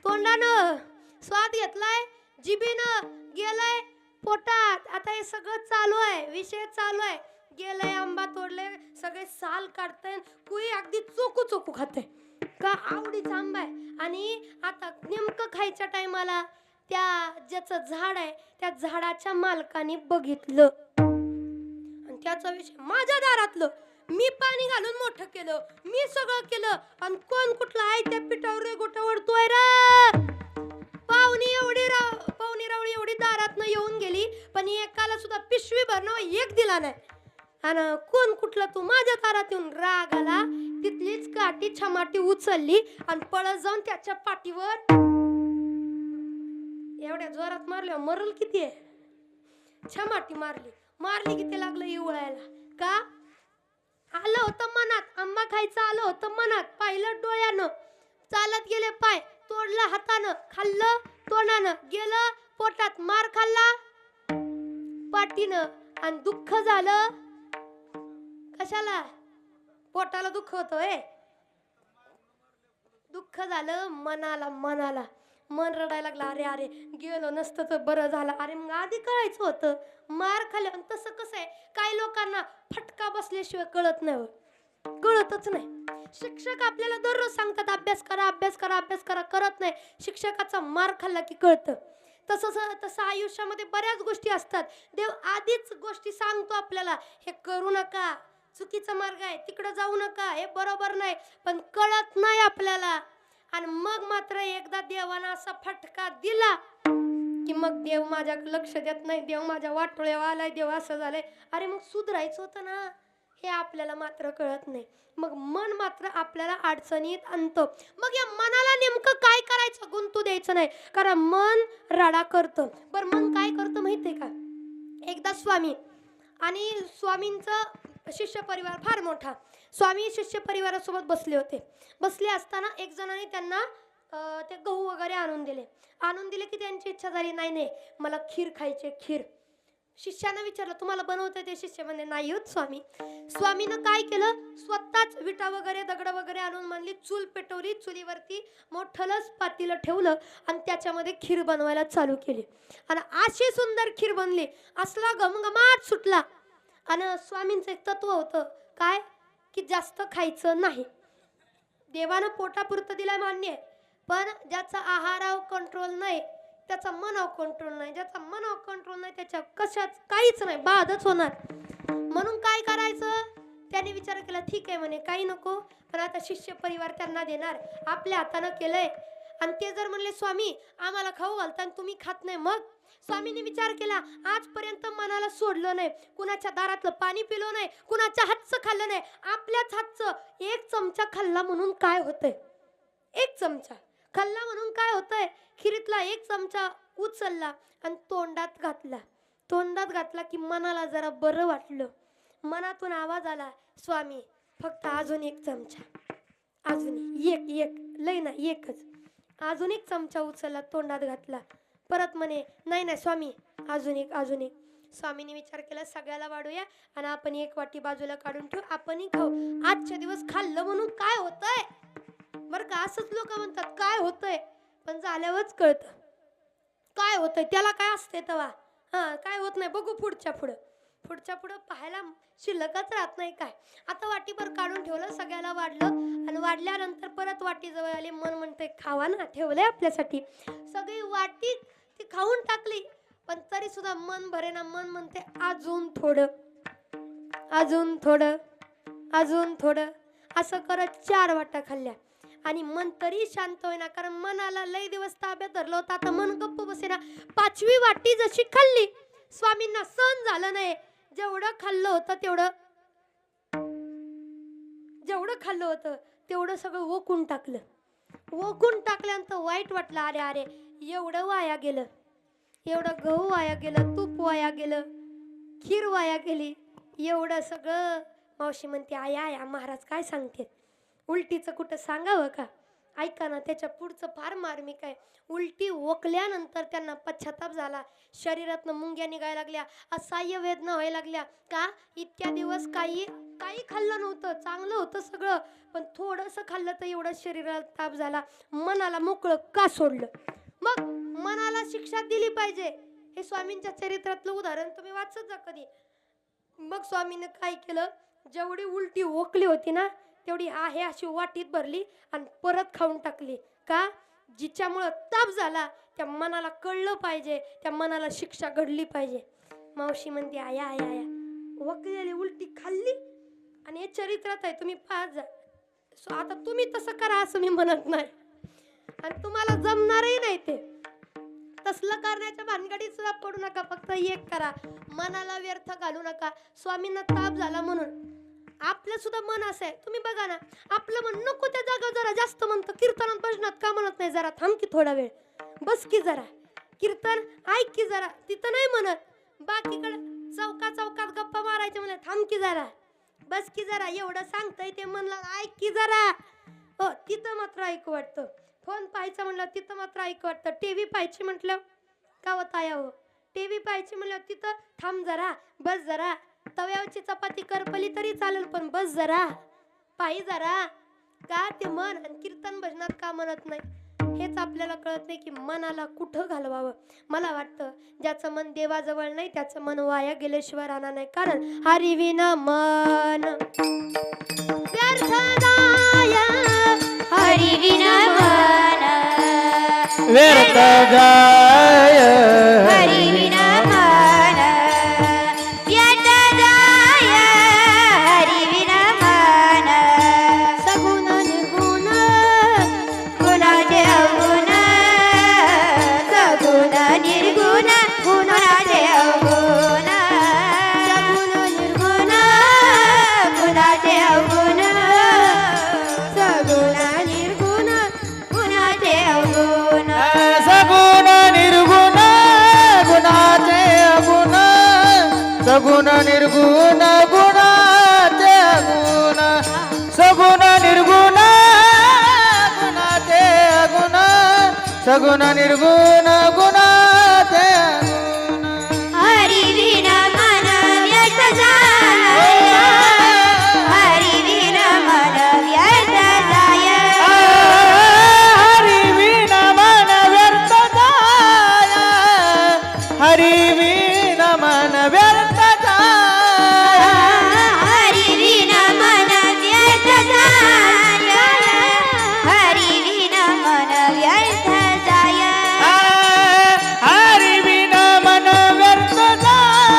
तोंडानं, स्वाद घेतलाय जिभेनं, गेलंय पोटात. आता हे सगळं चालू आहे, विषय चालू आहे. गेलंय आंबा तोडले, सगळे साल काढतंय, कुई अगदी चोकू खाते का आवडीचा आंबा आहे. आणि आता नेमकं खायच्या टायमाला त्या ज्याचं झाड आहे त्या झाडाच्या मालकाने बघितलं आणि त्याचा विषय, माझ्या दारातलं मी पाणी घालून मोठं केलं, मी सगळं केलं, आणि कोण कुठलं आहे त्या पिठावर गोटा ओढतोय रे. पाहुणी रावळी एवढी दारातनं येऊन गेली, पण एकाला सुद्धा पिशवी भरणं एक दिला नाही. आणि कोण कुठला तू, माझ्या दारात येऊन राग आला, तिथलीच काठी छमाटी उचलली आणि पळत जाऊन त्याच्या पाठीवर एवढ्या जोरात मारल्यावर मरल किती आहे, छमाटी मारली किती लागलं इवळायला. का? आलं होतं मनात, आंबा खायचं आलं होतं मनात, पाहिलं डोळ्यानं, चालत गेले पाय, तोडलं हातानं, खाल्लं तोंडानं, गेलं पोटात, मार खाल्ला पाठीनं, आणि दुःख झालं कशाला? पोटाला दुःख होतोय, दुःख झालं मनाला. मन रडायला लागला, अरे गेलो नसतं तर बरं झालं, अरे मग आधी कळायचं होतं, मार खाल्ल्या. तसं कसं आहे, काही लोकांना फटका बसल्याशिवाय कळतच नाही. शिक्षक आपल्याला दररोज सांगतात अभ्यास करा, करत नाही. शिक्षकाचा मार खाल्ला की कळतं. तसं आयुष्यामध्ये बऱ्याच गोष्टी असतात, देव आधीच गोष्टी सांगतो आपल्याला, हे करू नका, चुकीचा मार्ग आहे, तिकडं जाऊ नका, हे बरोबर नाही, पण कळत नाही आपल्याला. आणि मग मात्र एकदा देवानं असा फटका दिला की मग देव माझ्याकडे लक्ष देत नाही, देव माझ्या वाटोळ्यावर आलाय, देव असं झालंय. अरे मग सुधारायचं होतं ना, हे आपल्याला मात्र कळत नाही. मग मन मात्र आपल्याला अडचणीत आणतं. मग या मनाला नेमकं काय करायचं, गुंतू द्यायचं नाही, कारण मन राडा करतं. बरं, मन काय करतं माहितीये का? एकदा स्वामी आणि स्वामींचं शिष्य परिवार फार मोठा, स्वामी शिष्य परिवारासोबत बसले असताना एक जणाने त्यांना ते गहू वगैरे आणून दिले की त्यांची इच्छा झाली, नाही मला खीर खायची, खीर. शिष्यानं विचारलं, तुम्हाला बनवता येते? शिष्य म्हणजे नाही होत स्वामी. स्वामीनं काय केलं, स्वतःच विटा वगैरे दगड वगैरे आणून म्हणली, चूल पेटवली, चुलीवरती मोठंलंच पातेलं ठेवलं आणि त्याच्यामध्ये खीर बनवायला चालू केली. आणि अशी सुंदर खीर बनली, असला घमघमाट सुटला. आणि स्वामींचं एक तत्व होतं काय, की जास्त खायचं नाही. देवानं पोटापुरतं दिलं मान्य आहे, पण ज्याचा आहारावर कंट्रोल नाही त्याचा मनावर कंट्रोल नाही, ज्याचा मनावर कंट्रोल नाही त्याच्या कशाच काहीच नाही, बाधच होणार. म्हणून काय करायचं, त्याने विचार केला, ठीक आहे म्हणे काही नको, पण आता शिष्य परिवार त्यांना देणार, आपल्या हातानं केलंय. आणि ते जर म्हणले स्वामी आम्हाला खाऊ घालता आणि तुम्ही खात नाही, मग स्वामींनी विचार केला, आजपर्यंत मनाला सोडलं नाही, कुणाच्या दारातलं पाणी पिलो नाही, कुणाच्या हातचं खाल्लं नाही, आपल्याच हातचं एक चमचा खाल्ला म्हणून काय होतंय? एक चमचा खाल्ला म्हणून काय होतंय? खिरीतला एक चमचा उचलला आणि तोंडात घातला. तोंडात घातला की मनाला जरा बरं वाटलं. मनातून आवाज आला, स्वामी फक्त अजून एक चमचा, अजून एक एक लय ना एकच. अजून एक चमचा उचलला, तोंडात घातला. परत म्हणे, नाही नाही स्वामी अजून एक अजून एक. स्वामीने विचार केला, सगळ्याला वाढूया आणि आपण एक वाटी बाजूला काढून ठेवू, आपणही खाऊ. आजच्या दिवस खाल्लं म्हणून काय होतंय? बरं का, असंच लोक म्हणतात काय होतंय, पण झाल्यावरच कळतं काय होतंय. त्याला काय असते तेव्हा काय होत नाही, बघू पुढच्या पुढं पाहायला शिल्लकच राहत नाही काय. आता वाटीभर काढून ठेवलं, सगळ्याला वाढलं आणि वाढल्यानंतर परत वाटी जवळ आली. मन म्हणते खावा ना, ठेवलंय आपल्यासाठी. सगळी वाटी ती खाऊन टाकली, पण तरी सुद्धा मन भरेना. मन म्हणते अजून थोडं, अजून थोडं, अजून थोडं. असं करत 4 वाट्या खाल्ल्या आणि मन तरी शांत होईना, कारण मनाला लय दिवस ताब्यात धरलं होतं. आता मन गप्प बसेना. 5वी वाटी जशी खाल्ली, स्वामींना सहन झालं नाही. जेवढं खाल्लं होतं तेवढं सगळं ओकून टाकलं. ओकून टाकल्यानंतर वाईट वाटलं. अरे अरे एवढं वाया गेलं, एवढं गहू वाया गेलं, तूप वाया गेलं, खीर वाया गेली, एवढं सगळं. मावशी म्हणते, आया महाराज काय सांगते, उलटीचं कुठं सांगावं का? ऐका ना, त्याच्या पुढचं फार मार्मिक आहे. उलटी ओकल्यानंतर त्यांना पश्चाताप झाला. शरीरातनं मुंग्या निघायला लागल्या, असह्य वेदना व्हायला लागल्या. का? इतक्या दिवस काही खाल्लं नव्हतं, चांगलं होतं सगळं, पण थोडंसं खाल्लं तर एवढं शरीराला ताप झाला. मनाला मोकळं का सोडलं? मग मनाला शिक्षा दिली पाहिजे. हे स्वामींच्या चरित्रातलं उदाहरण तुम्ही वाचत जा कधी. मग स्वामीने काय केलं, जेवढी उलटी ओकली होती ना तेवढी आहे अशी वाटीत भरली आणि परत खाऊन टाकली. का? जिच्यामुळं ताप झाला त्या मनाला कळलं पाहिजे, त्या मनाला शिक्षा घडली पाहिजे. मावशी म्हणते, आया वकलेली उलटी खाल्ली आणि हे चरित्रात आहे, तुम्ही पाहत जा. आता तुम्ही तसं करा असं मी म्हणत नाही, आणि तुम्हाला जमणारही नाही ते. तसलं करण्याच्या भानगडीत सुद्धा पडू नका. फक्त एक करा, मनाला व्यर्थ घालू नका. स्वामींना ताप झाला म्हणून आपलं सुद्धा मन असं आहे. तुम्ही बघा ना, आपलं मन नको त्या जागा जरा जास्त म्हणतं. कीर्तनात भजनात का म्हणत नाही, जरा थांब की थोडा वेळ, बस की जरा, कीर्तन ऐक की जरा, तिथं नाही म्हणत. बाकीकडे चौकात गप्पा मारायचे म्हणलं, थांब की जरा, बस की जरा, एवढं सांगतंय ते म्हणलं ऐक की जरा. तिथं मात्र ऐकू वाटतं. फोन पाहायचं म्हणलं तिथं मात्र ऐकू वाटतं. टीव्ही पाहायची म्हटलं का होत आया टीव्ही पाहायची म्हणलं तिथं थांब जरा, बस जरा, तव्यावरची चपाती करपली तरी चालेल पण बस जरा, पायी जरा. का? ते मन आणि कीर्तन भजनात का म्हणत नाही हेच आपल्याला कळत नाही की मनाला कुठं घालवावं. मला वाटतं ज्याचं मन देवाजवळ नाही त्याचं मन वाया गेल्याशिवाय राहणार नाही. कारण हरिविना मन व्यर्थ जाय, हरिविना मन व्यर्थ जाय, हरिविना मन व्यर्थ जाय, हरिविना मन. सगुण निर्गुण गुणाचे अवगुण, सगुण निर्गुण गुणाचे अवगुण, सगुण निर्गुण गुणाचे अवगुण, सगुण निर्गुण गुणाचे अवगुण. सगुण निर्गुण गुणाचे अगुण, सगुण निर्गुण गुणाचे अगुण, सगुण निर्गुण गुणाचे अगुण, सगुण निर्गुण गुणाचे अगुण. हरिविना मन व्यर्थ जाय, हरिविना मन व्यर्थ जाय, हरिविना मन व्यर्थ जाय, हरिविना मन व्यर्थ जाय, हरिविना मन व्यर्थ जाय, हरिविना मन व्यर्थ जाय, हरिविना मन व्यर्थ जाय,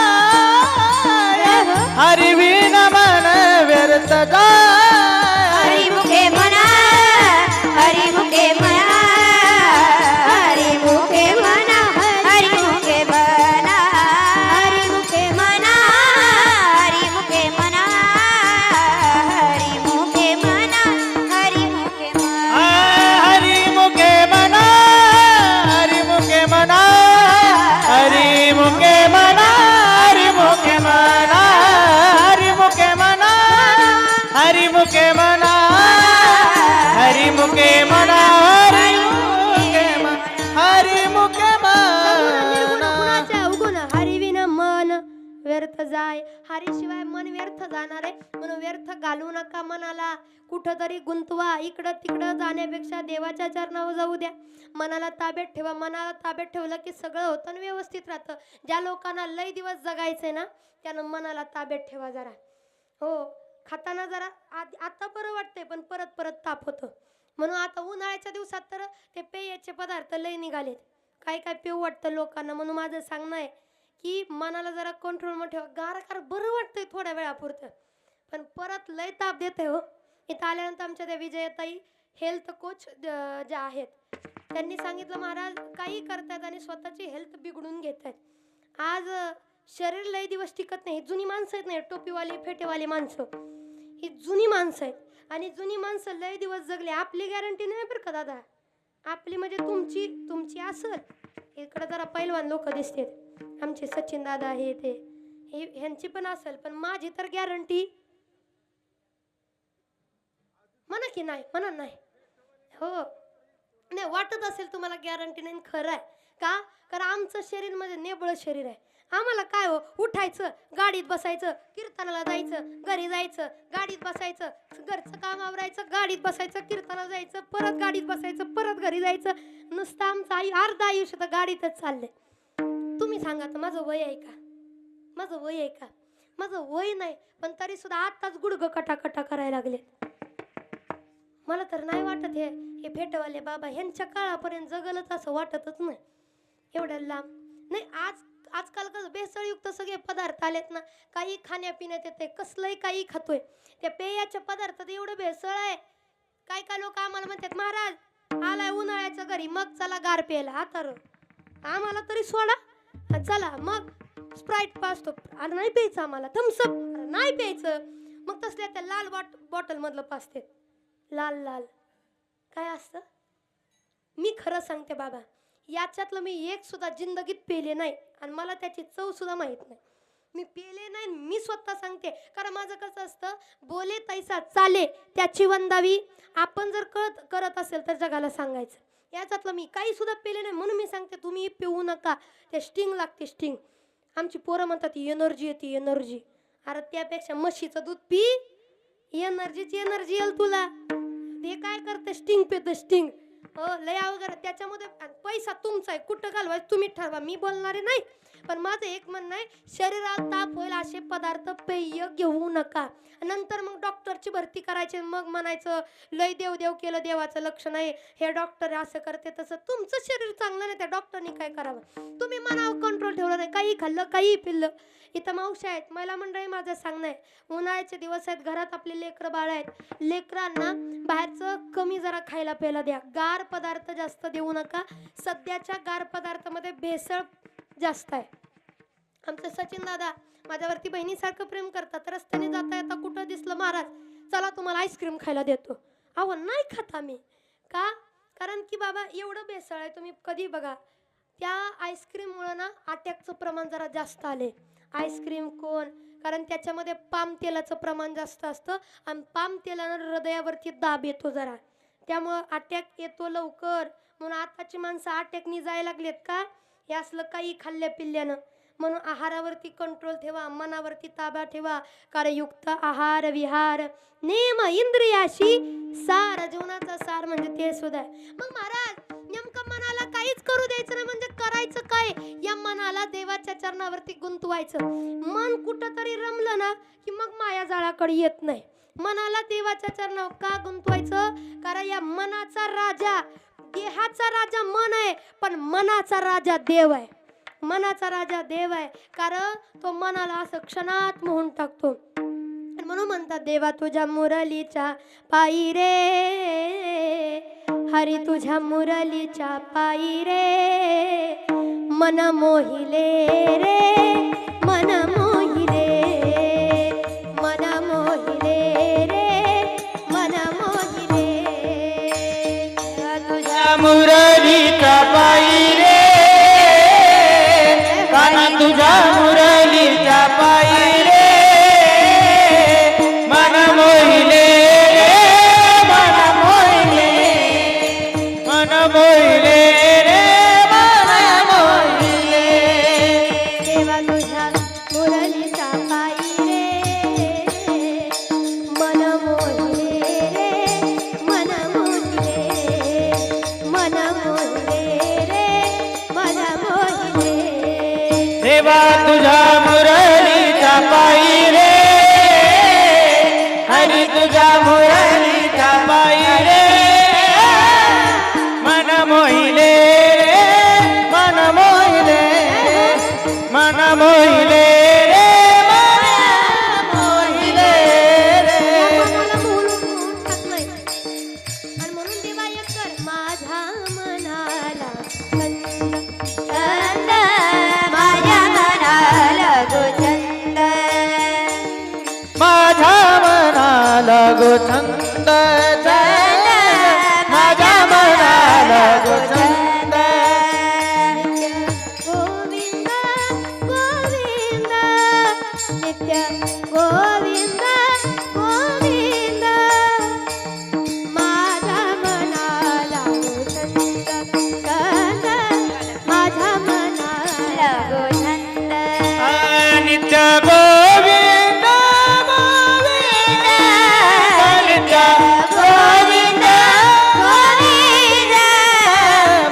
हरिविना मन व्यर्थ जाय. हरिमुखे म्हणा, हरिमुखे म्हणा, हरिमुखे म्हणा, हरिमुखे जाय. हरीशिवाय मन व्यर्थ जाणार आहे, म्हणून व्यर्थ घालू नका मनाला. कुठंतरी गुंतवा, इकडं तिकडं जाण्यापेक्षा देवाच्या चरणावर जाऊ द्या. मनाला ताब्यात ठेवा. मनाला ताब्यात ठेवलं की सगळं होतं आणि व्यवस्थित राहतं. ज्या लोकांना लय दिवस जगायचंय ना, त्यानं मनाला ताब्यात ठेवा जरा. हो, खाताना जरा आता बरं वाटतंय, पण परत परत ताप होतं. म्हणून आता उन्हाळ्याच्या दिवसात तर ते पेयाचे पदार्थ लय निघालेत. काय काय पिऊ वाटतं लोकांना. म्हणून माझं सांगणं आहे की मनाला जरा कंट्रोलमध्ये ठेवा. गार बरं वाटतंय थोड्या वेळापुरतं, पण परत लय ताप देते हो. इथं आल्यानंतर आमच्या त्या विजयताई हेल्थ कोच ज्या आहेत, त्यांनी सांगितलं महाराज काही करतात आणि स्वतःची हेल्थ बिघडून घेत आहेत. आज शरीर लय दिवस टिकत नाही. जुनी माणसं आहेत नाही, टोपीवाली फेटेवाली माणसं, ही जुनी माणसं आहेत. आणि जुनी माणसं लय दिवस जगले. आपली गॅरंटी नाही बरं का दादा. आपली म्हणजे तुमची असेल. इकडं जरा पैलवान लोक दिसतात, आमचे सचिन दादा हे ते, ह्यांची पण असेल, पण माझी तर गॅरंटी म्हणा की नाही, म्हणा नाही. हो नाही, वाटत असेल तुम्हाला गॅरंटी नाही, खरं आहे का? कारण आमचं शरीर म्हणजे नेबळ शरीर आहे. आम्हाला काय हो, उठायचं, गाडीत बसायचं, कीर्तनाला जायचं, घरी जायचं, गाडीत बसायचं, घरचं काम आवरायचं, गाडीत बसायचं, कीर्तनाला जायचं, परत गाडीत बसायचं, परत घरी जायचं. नुसतं आमचं अर्ध आयुष्य तर गाडीतच चाललंय. तुम्ही सांगा तर माझं वय आहे का? माझं वय आहे का? माझं वय नाही, पण तरी सुद्धा आत्ताच गुडघं कटाकटा करायला लागले. मला तर नाही वाटत हे फेटवाले बाबा ह्यांच्या काळापर्यंत जगलच असं वाटतच नाही. एवढ्या लांब नाही. आजकाल कसं भेसळयुक्त सगळे पदार्थ आलेत ना, काही खाण्यापिण्यात येते, कसलंही काही खातोय. त्या पेयाच्या पदार्थात एवढं भेसळ आहे. काय काय लोक आम्हाला म्हणतात महाराज आलाय उन्हाळ्याच्या घरी, मग चला गार प्यायला. आता आम्हाला तरी सोडा, चला मग स्प्राईट पाचतो. अरे नाही प्यायचं आम्हाला, थम्सअप नाही प्यायचं. मग तसल्या त्या लाल बॉटल मधलं पाचते, लाल लाल काय असतं. मी खरं सांगते बाबा, याच्यातलं मी एक सुद्धा जिंदगीत पेले नाही आणि मला त्याची चव सुद्धा माहित नाही. मी पेले नाही, मी स्वतः सांगते. कारण माझं कसं असतं, बोले तैसा चाले त्याची वंदावी. आपण जर करत असेल तर जगाला सांगायचं. याच्यातलं मी काही सुद्धा पेले नाही, म्हणून मी सांगते तुम्ही पिऊ नका. ते स्टिंग लागते, स्टिंग. आमची पोरं म्हणतात एनर्जी येते, एनर्जी. अरे त्यापेक्षा म्हशीचं दूध पी, एनर्जी येईल तुला. ते काय करते, स्टिंग पितं, स्टिंग. हो लय वगैरे. त्याच्यामध्ये पैसा तुमचा आहे, कुठं घालवायचं तुम्ही ठरवा, मी बोलणारे नाही. पण माझं एक म्हणणं आहे, शरीरात ताप होईल असे पदार्थ पेय घेऊ नका. नंतर मग डॉक्टरची भरती करायची, मग म्हणायचं लय देव केलं, देवाचं लक्ष नाही, हे डॉक्टर असं करते तसं. तुमचं शरीर चांगलं नाही, त्या डॉक्टरनी काय करावं? तुम्ही मनावर कंट्रोल ठेवलं नाही, काही खाल्लं, काही पिल्लं. इथं मावशी आहेत, महिला मंडळी, माझं सांगणं आहे, उन्हाळ्याचे दिवस आहेत, घरात आपले लेकरं बाळ आहेत. लेकरांना बाहेरचं कमी जरा खायला प्यायला द्या. गार पदार्थ जास्त देऊ नका. सध्याच्या गार पदार्थामध्ये भेसळ जास्त आहे. आमचं सचिन दादा माझ्यावरती बहिणीसारखं प्रेम करतात. रस्त्याने जाता येता कुठं दिसलं महाराज चला तुम्हाला आईस्क्रीम खायला देतो. अहो नाही खाता मी. का? कारण की बाबा एवढं भेसळ आहे. तुम्ही कधी बघा, त्या आईस्क्रीममुळं ना अटॅकचं प्रमाण जरा जास्त आले. आईस्क्रीम कोण? कारण त्याच्यामध्ये पाम तेलाचं प्रमाण जास्त असतं आणि पाम तेलानं हृदयावरती दाब येतो जरा, त्यामुळं अटॅक येतो लवकर. म्हणून आताची माणसं अटॅकनी जायला लागलेत का? हे असलं काही खाल्ल्या पिल्ल्यानं. म्हणून आहारावरती कंट्रोल ठेवा, मनावरती ताबा ठेवा. कार्ययुक्त आहार विहार नेम इंद्रियाशी सार. जीवनाचा सार म्हणजे ते सुद्धा आहे. मग महाराज नेमकं मनाला काहीच करू द्यायचं नाही म्हणजे करायचं काय? या मनाला देवाच्या चरणावरती गुंतवायचं. मन कुठं तरी रमलं ना की मग मायाजाळाकडे येत नाही. मनाला देवाच्या चरणावर का गुंतवायचं? कारण या मनाचा राजा, देहाचा राजा मन आहे, पण मनाचा राजा देव आहे. मनाचा राजा देव आहे, कारण तो मनाला असं क्षणात मोहून टाकतो. म्हणून म्हणतात देवा तुझ्या मुरलीच्या पायी रे, हरी तुझ्या मुरलीच्या पायी रे, मन मोहिले रे, मन मोहिले, मन मोहिले रे, मन मोहिले. तुझ्या मुरलीच्या पायी रे, काना तुझ्या मुरलीच्या पायी रे, मन मोहिले रे, मन मोहिले, मन मोहिले रे, मन मोहिले. देवा तुझ्या मुरलीच्या देवा तुझ्या मुरलीच्या पायी रे हरी तुझ्या मुरलीच्या पायी रे मन मोहिले मन मोहिले मन मोहिले रे मन मोहिले रे मनाला मोहून टाक नाही. आणि म्हणून देवा एक कर माझ्या मनाला छंद माझ्या मनाला गो छंद माझ्या मनाला गो छंद माझ्या मनाला गो छंद गोविंद गोविंद नित्य गोविंद गोविंद माझ्या मनाला छंद छंद माझ्या मनाला गो छंद नित्य गोविंद गोविंद नित्य गोविंद गोविंद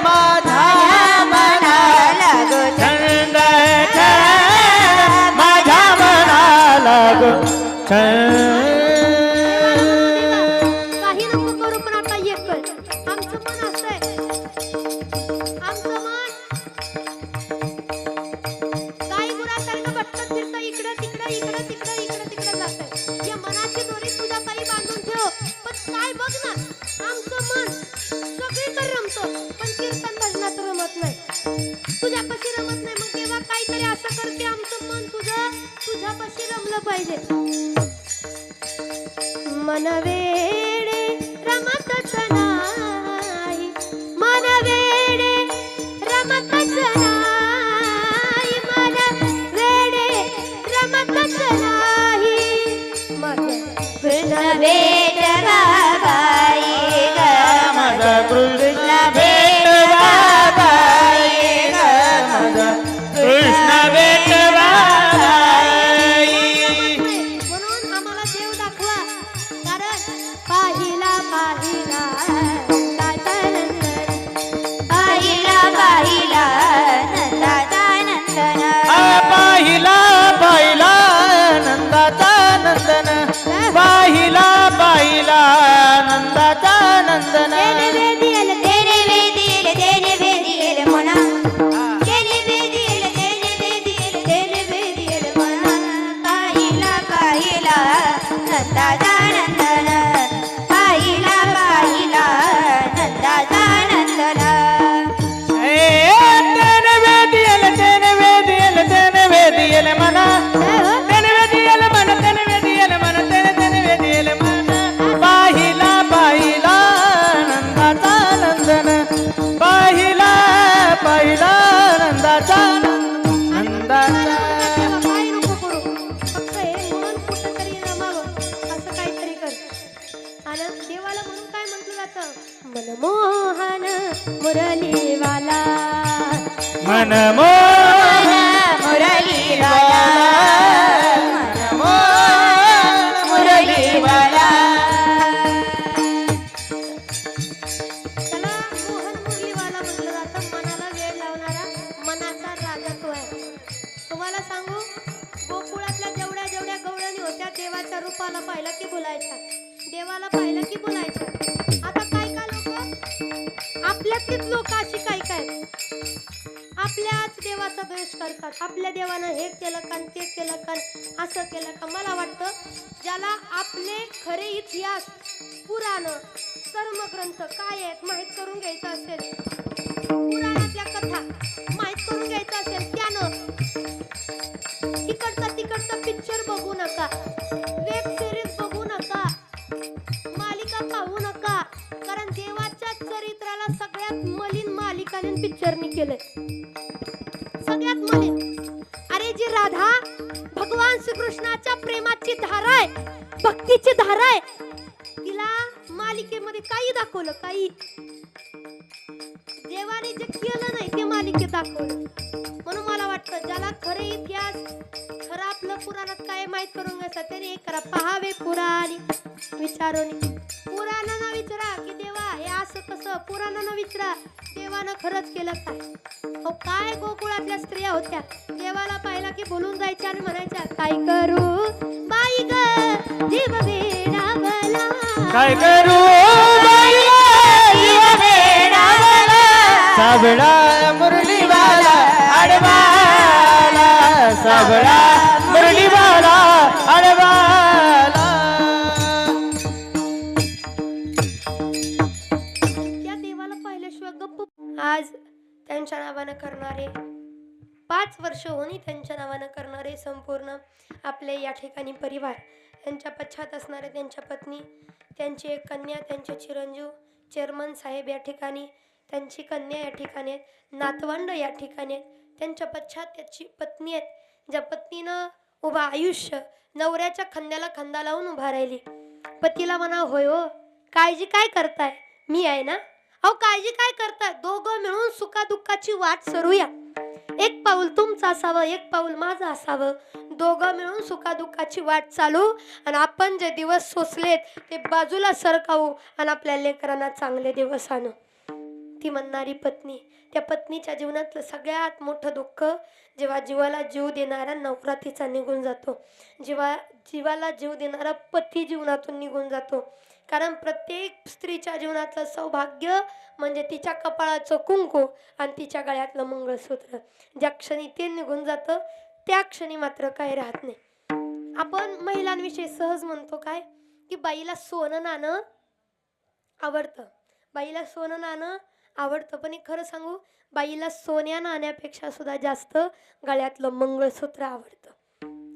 माझ्या मनाला गो छंद माझ्या मनाला गो छंद काही नको करू पण आता एक कर आमचं मन असं आहे आमचं मन गाई गुरासारखं भटकत फिरतं इकडं तिकडं इकडं तिकडं इकडं तिकडं जातंय या मनाची दोरी तुझ्या पायी बांधून ठेव पण काय बघ ना आमचं मन सगळीकडे रमतं पण कीर्तन भजनात रमत नाही तुझ्यापाशी रमत नाही मग तेव्हा काहीतरी असं कर की आमचं मन तुझ्यापाशी रमलं पाहिजे मन वेडे रमतच नाही मन वेडे रमतच नाही मन वेडे रमतच नाही मग कृष्ण भेट बाबाई ग माझा कृष्ण भेट बाबाई ग माझा कृष्ण भेट बाबाई म्हणून आम्हाला देव दाखवा कारण पाहिला पाहिला पाहिला पाहिला नंदाचा नंदन पाहिला पाहिला नंदाचा नंदन पाहिला पाहिला नंदाचा नंदन तेने वेदियल तेने वेदियल मना तेने वेदियल मना पाहिला पाहिला नंदाचा नंदन पाहिला पाहिला नंदाचा नंदन तेन वेदियल मना तेन वेदियल मन तेन वेदियल मन तेन वेदियल मन पाहिला पाहिला नंदाचा नंदन पाहिला पाहिला नंदाचा नंदाचा काय नको करू फक्त हे मन कुठंतरी रमावं असं काहीतरी कर आणि देवाला म्हणून काय म्हटलं जातं मनमोहन मुरलीवाला मनमोहन मुरलीवाला मुरलीवाला त्याला मोहन मुरलीवाला म्हटलं जातं मनाला वेळ लावणारा मनाचा राजा तो आहे तुम्हाला सांगू गोकुळातल्या जेवढ्या जेवढ्या गवळणी होत्या देवाच्या रूपाला पाहिलं की बोलायच्या देवाला पाहिलं की बोलायच्या आता काय काय लोक आपल्यातलीच लोक अशी काय काय आपल्याच देवाचा द्वेष करतात आपल्या देवानं हे केलं का ते केलं का असं केलं का मला वाटतं ज्याला आपले खरे इतिहास पुराण कर्मग्रंथ काय आहेत माहीत करून घ्यायचं असेल पुराणातल्या कथा माहीत करून घ्यायचं असेल त्यानं तिकडचा पिक्चर बघू नका वेब सिरीज बघू नका मालिका पाहू नका कारण देवाच्या चरित्राला सगळ्यात मलिन मालिकाने पिक्चरनी केलंय सगळ्यात मलिन अरे जी राधा भगवान श्रीकृष्णाच्या प्रेमाची धारा आहे भक्तीची धारा आहे तिला मालिकेमध्ये काही दाखवलं काही देवाने जे केलं नाही ते मालिकेत दाखवलं म्हणून मला वाटतं ज्याला खरे इतिहास खरं आपलं पुराणात काय माहित करून घ्यायचं त्याने हे करा पहावे पुराण विचारून पुराणांना विचारा की देवा हे असं कसं पुराणांना विचारा देवानं खरंच केलं काय अहो काय गोकुळातल्या स्त्रिया होत्या, देवाला पाहिला की बोलून जायच्या आणि म्हणायच्या काय करू बाई ग जीव वेडावला, काय करू बाई जीव वेडावला, साबळा मुरलीवाला आडवाला, साबळा मुरलीवाला आडवाला. त्या देवाला पाहिल्याशिवाय गप्प. आज त्यांच्या नावानं करणारे 5 वर्ष होणी त्यांच्या नावानं करणारे संपूर्ण आपले या ठिकाणी परिवार, त्यांच्या पश्चात असणारे त्यांच्या पत्नी, त्यांची एक कन्या, त्यांचे चिरंजीव चेअरमन साहेब या ठिकाणी, त्यांची कन्या या ठिकाणी आहेत, नातवंड या ठिकाणी आहेत, त्यांच्या पश्चात त्याची पत्नी आहेत, ज्या पत्नीनं उभा आयुष्य नवऱ्याच्या खांद्याला खांदा लावून उभा राहिली. पतीला म्हणा होय हो काळजी काय करताय, मी आहे ना. अहो काळजी काय करताय, दोघं मिळून सुखादुःखाची वाट सरूया. एक पाऊल तुमचं असावं, एक पाऊल माझं असावं, दोघं मिळून सुखादुःखाची वाट चालू आणि आपण जे दिवस सोसलेत ते बाजूला सरकावू आणि आपल्या लेकरांना चांगले दिवस आणू. ती म्हणणारी पत्नी, त्या पत्नीच्या जीवनातलं सगळ्यात मोठं दुःख जेव्हा जीवाला जीव देणारा नवरा तिचा निघून जातो, जीवाला जीव देणारा पती जीवनातून निघून जातो. कारण प्रत्येक स्त्रीच्या जीवनातलं सौभाग्य म्हणजे तिच्या कपाळाचं कुंकू आणि तिच्या गळ्यातलं मंगळसूत्र. ज्या क्षणी ते निघून जातं त्या क्षणी मात्र काही राहत नाही. आपण महिलांविषयी सहज म्हणतो काय की बाईला सोनं नाणं आवडतं, बाईला सोनं नाणं आवडतं, पण एक खरं सांगू बाईला सोन्या नाण्यापेक्षा सुद्धा जास्त गळ्यातलं मंगळसूत्र आवडतं.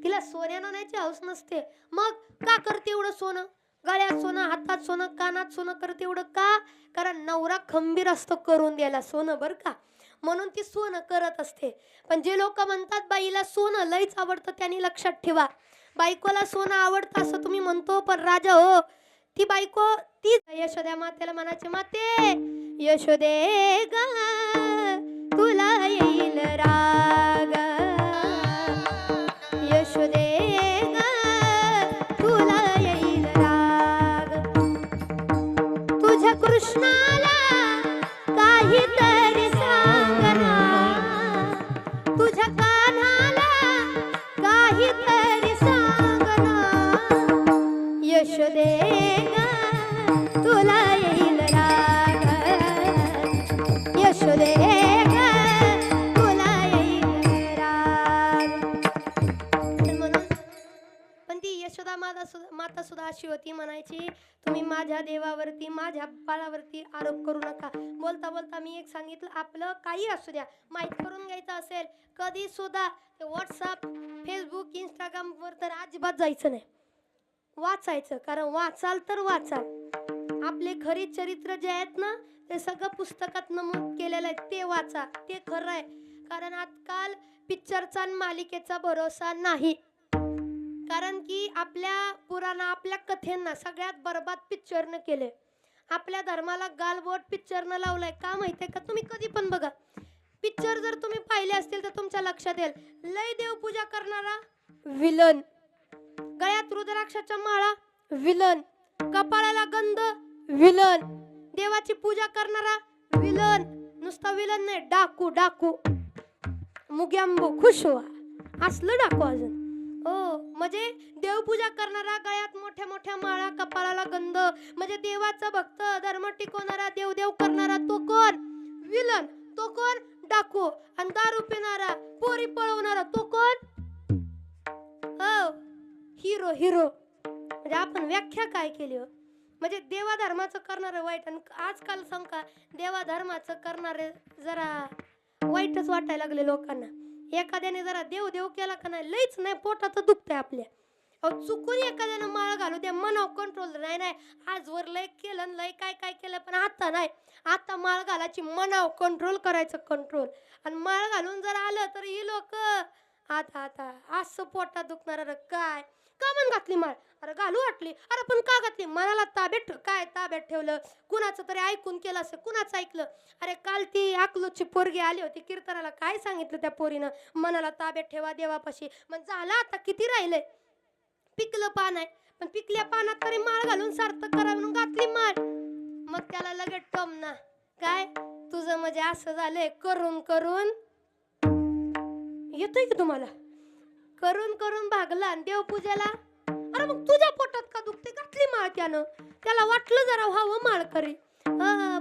तिला सोन्या नाण्याची हौस नसते. मग का करते एवढं सोनं, गळ्यात सोनं, हातात सोनं, कानात सोनं करते एवढं का? कारण नवरा खंबीर असतो करून द्यायला सोनं, बरं का, म्हणून ती सोनं करत असते. पण जे लोक म्हणतात बाईला सोनं लईच आवडतं त्यांनी लक्षात ठेवा, बायकोला सोनं आवडतं असं तुम्ही म्हणतो, पण राजा हो ती बायको ती यशोदा मातेला म्हणायची, माते यशोदे ग तुला येईल राग, यशोदे ग तुला येईल राग, तुझ्या कृष्णाला काहीतरी सांगना, तुझ्या कान्हाला काहीतरी सांगना, यशोदे ग तुला येईल राग, यशोदे ग तुला येईल राग. म्हणून पण ती यशोदा माता सुद्धा अशी होती, म्हणायची तुम्ही माझ्या देवावरती माझ्या बाळावरती आरोप करू नका. बोलता बोलता मी एक सांगितलं, आपलं काही असू द्या माहीत करून घ्यायचं असेल कधी सुद्धा ते व्हॉट्सअप फेसबुक इंस्टाग्रामवर तर अजिबात जायचं नाही, वाचायचं. कारण वाचाल तर वाचाल आपले खरी चरित्र जे आहेत ना ते सगळं पुस्तकात नमूद केलेलं आहे, ते वाचा, ते खरं आहे. कारण आजकाल पिक्चरचा आणि मालिकेचा भरोसा नाही. कारण की आपल्या पुराणा आपल्या कथेंना सगळ्यात बरबाद पिक्चरनं केले. आपल्या धर्माला गालबोट पिक्चरनं लावलंय. का माहितीये का, तुम्ही कधी पण बघा पिक्चर जर तुम्ही पाहिले असतील तर तुमच्या लक्षात येईल, लय देवपूजा करणारा विलन, गळ्यात रुद्राक्षाच्या माळा विलन, कपाळाला गंध विलन, देवाची पूजा करणारा विलन, नुसता विलन नाही डाकू, डाकू मुग्यांबो खुश व्हा असलं डाकू अजून. हो म्हणजे देवपूजा करणारा, गळ्यात मोठ्या मोठ्या माळा, कपाळाला गंध, म्हणजे देवाचा भक्त, धर्म टिकवणारा, देवदेव करणारा तो कोण विलन, तो कोण डाकू. आणि दारू पिणारा, पोरी पळवणारा तो कोण हो हिरो. हिरो म्हणजे आपण व्याख्या काय केली हो, म्हणजे देवा धर्माचं करणारे वाईट. आणि आजकाल सांगा देवा धर्माचं करणारे जरा वाईटच वाटायला लागले लोकांना. एखाद्याने जरा देव देव केला का नाही लईच नाही पोटात दुखतंय आपल्या. अहो चुकून एखाद्यानं माळ घालू द्या, मनावर कंट्रोल नाही. नाही आजवर लय केलं, लय काय काय केलं, पण आता नाही. आता माळ घालायची, मनावर कंट्रोल करायचं, कंट्रोल. आणि माळ घालून जर आलं तर ही लोक आता आता असं पोटात दुखणार काय का मन घातली माळ, अरे घालू वाटली, अरे पण का घातली, मनाला ताब्यात काय ताब्यात ठेवलं, कुणाचं तरी ऐकून केलं असं, कुणाचं ऐकलं. अरे काल ती अकलूची पोरगी आली होती कीर्तनाला, काय सांगितलं त्या पोरीनं, मनाला ताब्यात ठेवा देवापाशी. मग झालं आता किती राहिलंय, पिकलं पान आहे, पण पिकल्या पानात तरी माळ घालून सार्थक करा म्हणून घातली माळ. मग त्याला लगेच टोमना काय तुझं म्हणजे असं झालंय करून करून येतोय की तुम्हाला करून करून भागला आणि देवपूजेला अरे मग तुझ्या पोटात का दुखते घातली माळ त्यानं त्याला वाटलं जरा व्हावं माळकरी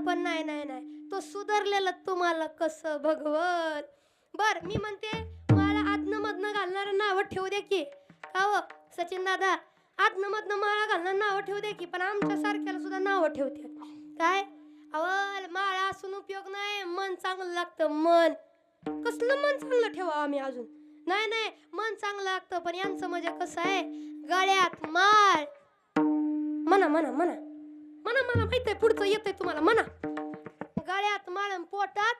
पण नाही नाही नाही तो सुधारलेला तुम्हाला कसं भगवत बर मी म्हणते मला आदनं मधनं घालणार नाव ठेवू दे की का हो सचिन दादा आदनं मधनं माळा घालणार नाव ठेवू दे की पण आमच्या सारख्याला सुद्धा नाव ठेवते काय अवल माळा असून उपयोग नाही मन चांगलं लागतं मन कसलं मन चांगलं ठेवा आम्ही अजून नाही नाही मन चांगलं लागतं पण यांचं म्हणजे कसं आहे गळ्यात माळ म्हणा म्हणा म्हणा म्हणा म्हणा माहित आहे पुढचं येतंय तुम्हाला म्हणा गळ्यात माळ आणि पोटात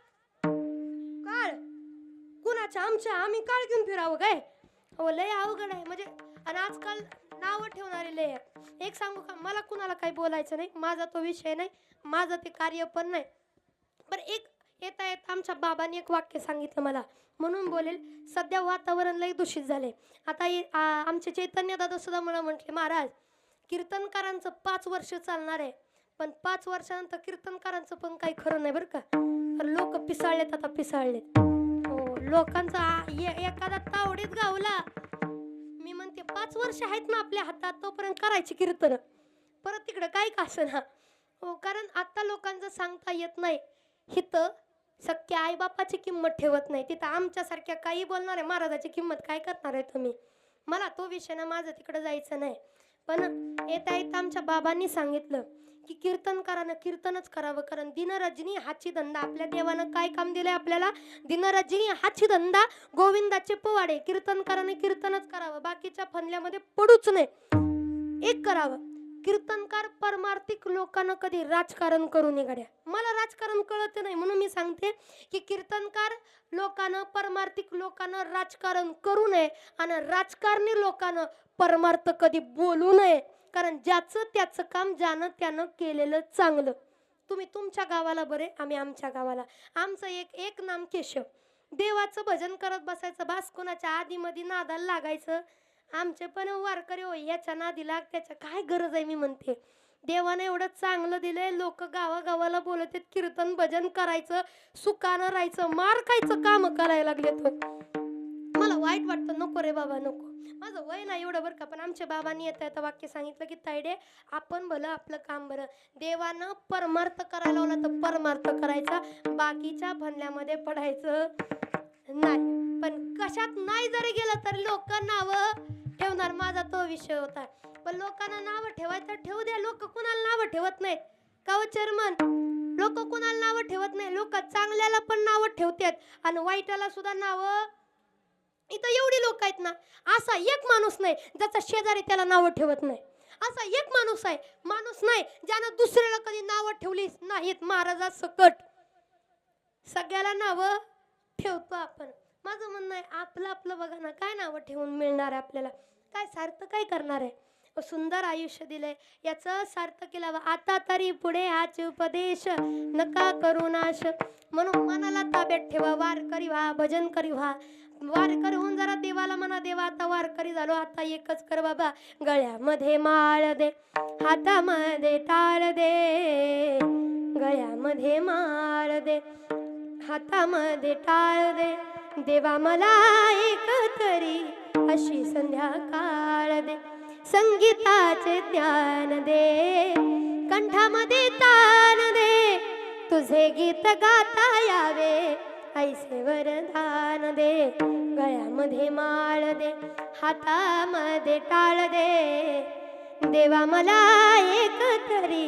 काळ कुणाच्या आमच्या आम्ही काळ घेऊन फिरावं काय हो लय अवघड आहे म्हणजे आणि आजकाल नावं ठेवणारे लय आहे. एक सांगू का मला कुणाला काही बोलायचं नाही माझा तो विषय नाही माझं ते कार्य पण नाही पण एक येता येत आमच्या बाबांनी एक वाक्य सांगितलं मला म्हणून बोलेल सध्या वातावरण लय दूषित झाले आता आमचे चैतन्य दादा सुद्धा मला म्हटले महाराज कीर्तनकारांचं 5 वर्ष चालणार आहे पण 5 वर्षानंतर कीर्तनकारांचं पण काही खरं नाही बरं का लोक पिसाळलेत आता पिसाळलेत हो लोकांचा एखादा तावडीत गावला मी म्हणते 5 वर्ष आहेत ना आपल्या हातात तोपर्यंत करायची कीर्तन परत तिकडं काय का असं ना हो कारण आता लोकांचं सांगता येत नाही हिथं सख्या आईबापाची किंमत ठेवत नाही तिथं आमच्यासारख्या काही बोलणार आहे महाराजाची किंमत काय करणार आहे तुम्ही मला तो विषय ना माझं तिकडं जायचं नाही पण येता येता आमच्या बाबांनी सांगितलं की कीर्तनकारानं कीर्तनच करावं कारण दिनरजनी हाची धंदा आपल्या देवानं काय काम दिलंय आपल्याला दिनरजनी हाची धंदा गोविंदाचे पोवाडे कीर्तनकाराने कीर्तनच करावं बाकीच्या फंदल्यामध्ये पडूच नाही एक करावं कीर्तनकार परमार्थिक लोकांना कधी राजकारण करू निघाड्या मला राजकारण कळत नाही म्हणून मी सांगते की कीर्तनकार लोकांना परमार्थिक लोकांना राजकारण करू नये आणि राजकारणी लोकांना परमार्थ कधी बोलू नये कारण ज्याचं त्याचं काम ज्यानं त्यानं केलेलं चांगलं तुम्ही तुमच्या गावाला बरे आम्ही आमच्या गावाला आमचं एक नाम केशव देवाचं भजन करत बसायचं बास कोणाच्या आधीमध्ये नादाला लागायचं आमचे पण वारकरी हो याच्या नादी लाग त्याच्या काय गरज आहे मी म्हणते देवाने एवढं चांगलं दिलंय लोक गावागावाला बोलत आहेत कीर्तन भजन करायचं सुखानं राहायचं मार खायचं काम करायला लागले तो मला वाईट वाटतं नको रे बाबा नको माझं वय नाही एवढं बरं का पण आमच्या बाबांनी येता वाक्य सांगितलं की तायडे आपण भलं आपलं काम बरं देवानं परमार्थ करायला लावला तर परमार्थ करायचा बाकीच्या फंदल्यामध्ये पडायचं नाही पण कशात नाही जरी गेलं तर लोक नावं ठेवणार माझा तो विषय होता पण लोकांना नावं ठेवायचं ठेवू द्या लोक कुणाला नावं ठेवत नाहीत का हो चेअरमन लोक कुणाला नावं ठेवत नाही लोक चांगल्याला पण नावं ठेवतात आणि वाईटाला सुद्धा नावं इथं एवढी लोक आहेत ना असा एक माणूस नाही ज्याचा शेजारी त्याला नावं ठेवत नाही असा एक माणूस नाही ज्यानं दुसऱ्याला कधी नावं ठेवली नाहीत महाराजा सकट सगळ्याला नावं ठेवतो आपण माझं म्हणणं आहे आपलं आपलं बघा ना काय नावं ठेवून मिळणार आहे आपल्याला काय सार्थ काय करणार आहे सुंदर आयुष्य दिलंय याचं सार्थ केलं आता तरी पुढे हाच उपदेश नका करू नाश म्हणून मनाला ताब्यात ठेवा वारकरी व्हा भजन करी व्हा वारकरी होऊन जरा देवाला म्हणा देवा आता वारकरी झालो आता एकच कर बाबा गळ्यामध्ये माळ दे हातामध्ये टाळ दे गळ्यामध्ये माळ दे हातामध्ये टाळ दे देवा मला एक तरी अशी संध्याकाळ दे संगीताचे ज्ञान दे कंठामध्ये तान दे तुझे गीत गाता यावे ऐसे वरदान दे गळ्यामध्ये माळ दे हातामध्ये टाळ दे देवा मला एक तरी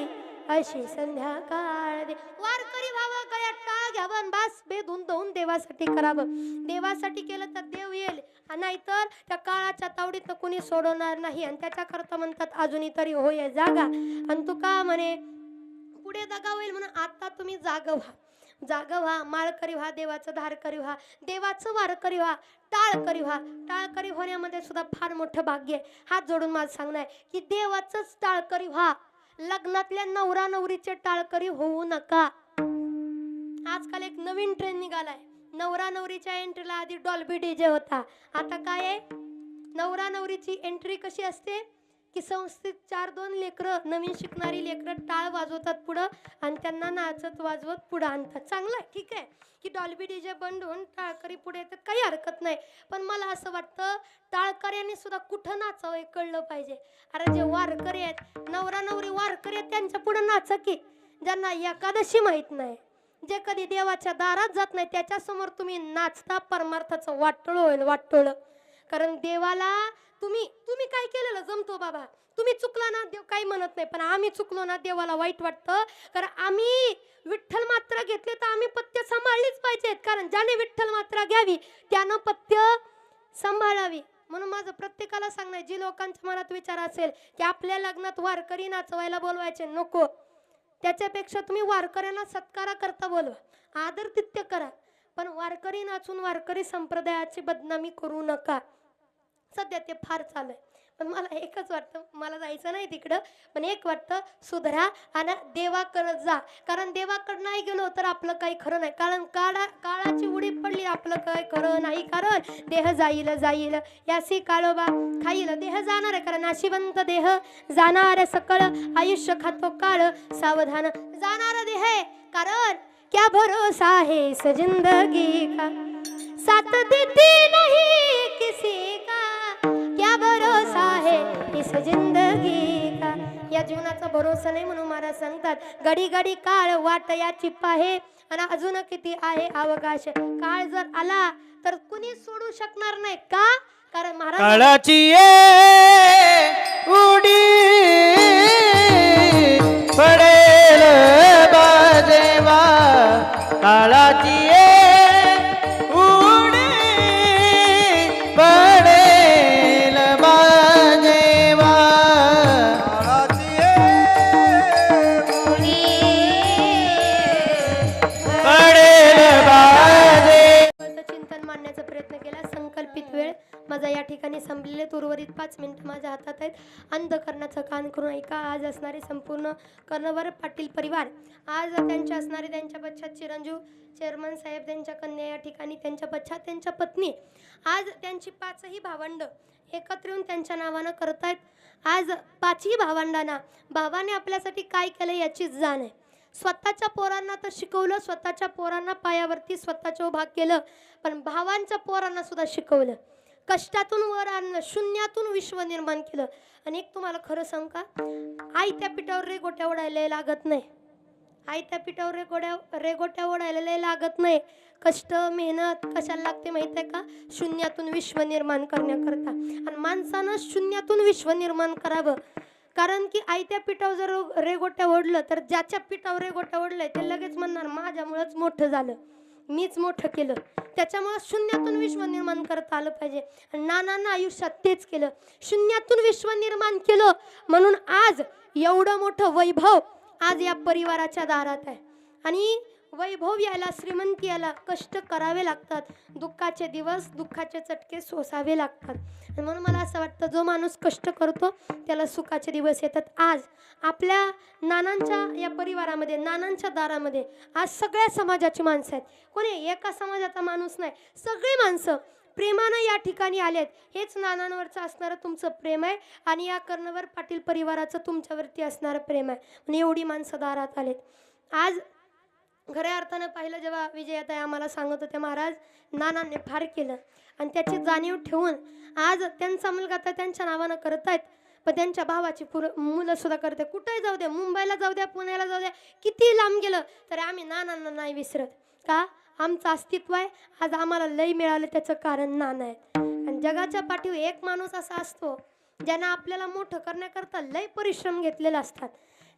अशी संध्याकाळ दे वारकरी व्हावं गळ्यात टाळ घ्यावं बास बेधून धुवून देवासाठी करावं देवासाठी केलं तर देव येईल नाहीतर त्या काळाच्या तावडीत कोणी सोडवणार नाही आणि त्याच्याकरता म्हणतात अजूनही तरी होय जागा आणि तू का म्हणे पुढे जागा होईल म्हणून आता तुम्ही जाग व्हा माळकरी व्हा देवाचं धारकरी व्हा देवाचं वारकरी व्हा टाळकरी व्हा टाळकरी होण्यामध्ये सुद्धा फार मोठं भाग्य आहे हात जोडून मला सांगणं आहे की देवाचंच टाळकरी व्हा लग्नातल्या नवरा नवरीचे टाळकरी होऊ नका आजकाल एक नवीन ट्रेंड निघालाय नवरा नवरीच्या एंट्रीला आधी डॉल्बी डीजे होता आता काय आहे नवरा नवरीची एंट्री कशी असते की संस्थेत 4-2 लेकरं नवीन शिकणारी लेकरं टाळ वाजवतात पुढं आणि त्यांना नाचत वाजवत पुढं आणतात. चांगलं आहे, ठीक आहे की डॉल्बी डीजे बंद होऊन टाळकरी पुढे येतात, काही हरकत नाही. पण मला असं वाटतं टाळकऱ्यांनी सुद्धा कुठं नाचावं हे कळलं पाहिजे. अरे जे वारकरी आहेत, नवरा नवरी वारकरी आहेत, त्यांच्या पुढं नाचा की. ज्यांना एकादशी माहीत नाही, जे कधी देवाच्या दारात जात नाही, त्याच्यासमोर तुम्ही नाचता, परमार्थाचं वाटोळं होईल, वाटोळं. कारण देवाला तुम्ही काय केलेलं जमतो बाबा. तुम्ही चुकला ना, देव काही म्हणत नाही, पण आम्ही चुकलो ना, देवाला वाईट वाटतं. कारण आम्ही विठ्ठल मात्रा घेतले तर आम्ही पथ्य सांभाळलीच पाहिजेत. कारण ज्याने विठ्ठल मात्रा घ्यावी त्यानं पथ्य सांभाळावी. म्हणून माझं प्रत्येकाला सांगणं, जी लोकांच्या मनात विचार असेल की आपल्या लग्नात वारकरी नाचवायला बोलवायचे, नको. त्याच्यापेक्षा तुम्ही वारकऱ्यांना सत्कारा करता बोलवा, आदर तिथ्य करा, पण वारकरी नाचून वारकरी संप्रदायाची बदनामी करू नका. सध्या ते फार चालू आहे. पण मला एकच वाटतं, मला जायचं नाही तिकडं, पण एक वाटतं सुधरा आणि देवाकडं जा. कारण देवाकडं नाही गेलो तर आपलं काही खरं नाही. कारण काळाची उडी पडली, आपलं काही खरं नाही. कारण देह जाईल जाईल यासी काळोबा खाईल, देह जाणार आहे. कारण नाशिवंत देह जाणार सकळ, आयुष्य खातो काळ सावधान जाणार देह आहे. कारण क्या भरोसा है इस जिंदगी का, साथ देती नहीं किसी का, क्या भरोसा है इस जिंदगी का. या जीवनाचा भरोसा नाही, म्हणून महाराज सांगतात घडी घडी काळ वाट याची पाहे आणि अजून किती आहे अवकाश. काळ जर आला तर कुणी सोडू शकणार नाही. का? कारण महाराज काळाची उडी पडेल बाजेवा, काळाची उडी पडेल बाजेवा, पडेल बाजे. चिंतन मांडण्याचा प्रयत्न केला. संकल्पित वेळ माझा या ठिकाणी संपलेले. उर्वरित 5 मिनिटं माझ्या हातात आहेत. अंधकरणाचं कान करून ऐका. आज असणारे संपूर्ण कर्णवर पाटील परिवार, आज त्यांचे असणारे त्यांच्या पश्चात चिरंजीव चेअरमन साहेब, त्यांच्या कन्या या ठिकाणी, त्यांच्या पश्चात त्यांच्या पत्नी, आज त्यांची 5ही भावंड एकत्र येऊन त्यांच्या नावानं करतायत. आज 5ही भावंडांना भावाने आपल्यासाठी काय केलं याची जाण आहे. स्वतःच्या पोरांना तर शिकवलं, स्वतःच्या पोरांना पायावरती स्वतःचं उभा केलं, पण भावांच्या पोरांना सुद्धा शिकवलं. कष्टातून वर आणलं, शून्यातून विश्व निर्माण केलं. आणि एक तुम्हाला खरं सांग का, आयत्या पिठावर रेगोट्या ओढायला लागत नाही. आयत्या पिठावर रेगोट्या ओढायला लागत नाही. कष्ट मेहनत कशाला लागते माहित आहे का? शून्यातून विश्व निर्माण करण्याकरता. आणि माणसानं शून्यातून विश्व निर्माण करावं. कारण की आयत्या पिठावर जर रेगोट्या ओढलं तर ज्याच्या पिठावर रेगोट्या ओढलंय ते लगेच म्हणणार माझ्यामुळेच मोठं झालं, मीच मोठं केलं. त्याच्यामुळे शून्यातून विश्व निर्माण करता आलं पाहिजे. नानांना आयुष्यात तेच केलं, शून्यातून विश्व निर्माण केलं. म्हणून आज एवढं मोठं वैभव आज या परिवाराच्या दारात आहे. आणि वैभव यायला, श्रीमंती यायला कष्ट करावे लागतात. दुःखाचे दिवस, दुःखाचे चटके सोसावे लागतात. आणि म्हणून मला असं वाटतं, जो माणूस कष्ट करतो त्याला सुखाचे दिवस येतात. आज आपल्या नानांच्या या परिवारामध्ये, नानांच्या दारामध्ये आज सगळ्या समाजाची माणसं आहेत. कोणी एका समाजाचा माणूस नाही, सगळी माणसं प्रेमानं या ठिकाणी आलेत. हेच नानांवरचं असणारं तुमचं प्रेम आहे आणि या कर्णवर पाटील परिवाराचं तुमच्यावरती असणारं प्रेम आहे. आणि एवढी माणसं दारात आलेत. आज खऱ्या अर्थानं पाहिलं, जेव्हा विजयाताई आम्हाला सांगत होत्या, महाराज नानांनी फार केलं आणि त्याची जाणीव ठेवून आज त्यांचा मुलगा तर त्यांच्या नावानं करतायत, पण त्यांच्या भावाची मुलं सुद्धा करते. कुठेही जाऊ द्या, मुंबईला जाऊ द्या, पुण्याला जाऊ द्या, किती लांब गेलं तरी आम्ही नानांना नाही विसरत. का? आमचं अस्तित्व आहे. आज आम्हाला लय मिळालं त्याचं कारण नाना आहेत. आणि जगाच्या पाठीवर एक माणूस असा असतो ज्यानं आपल्याला मोठं करण्याकरता लय परिश्रम घेतलेले असतात.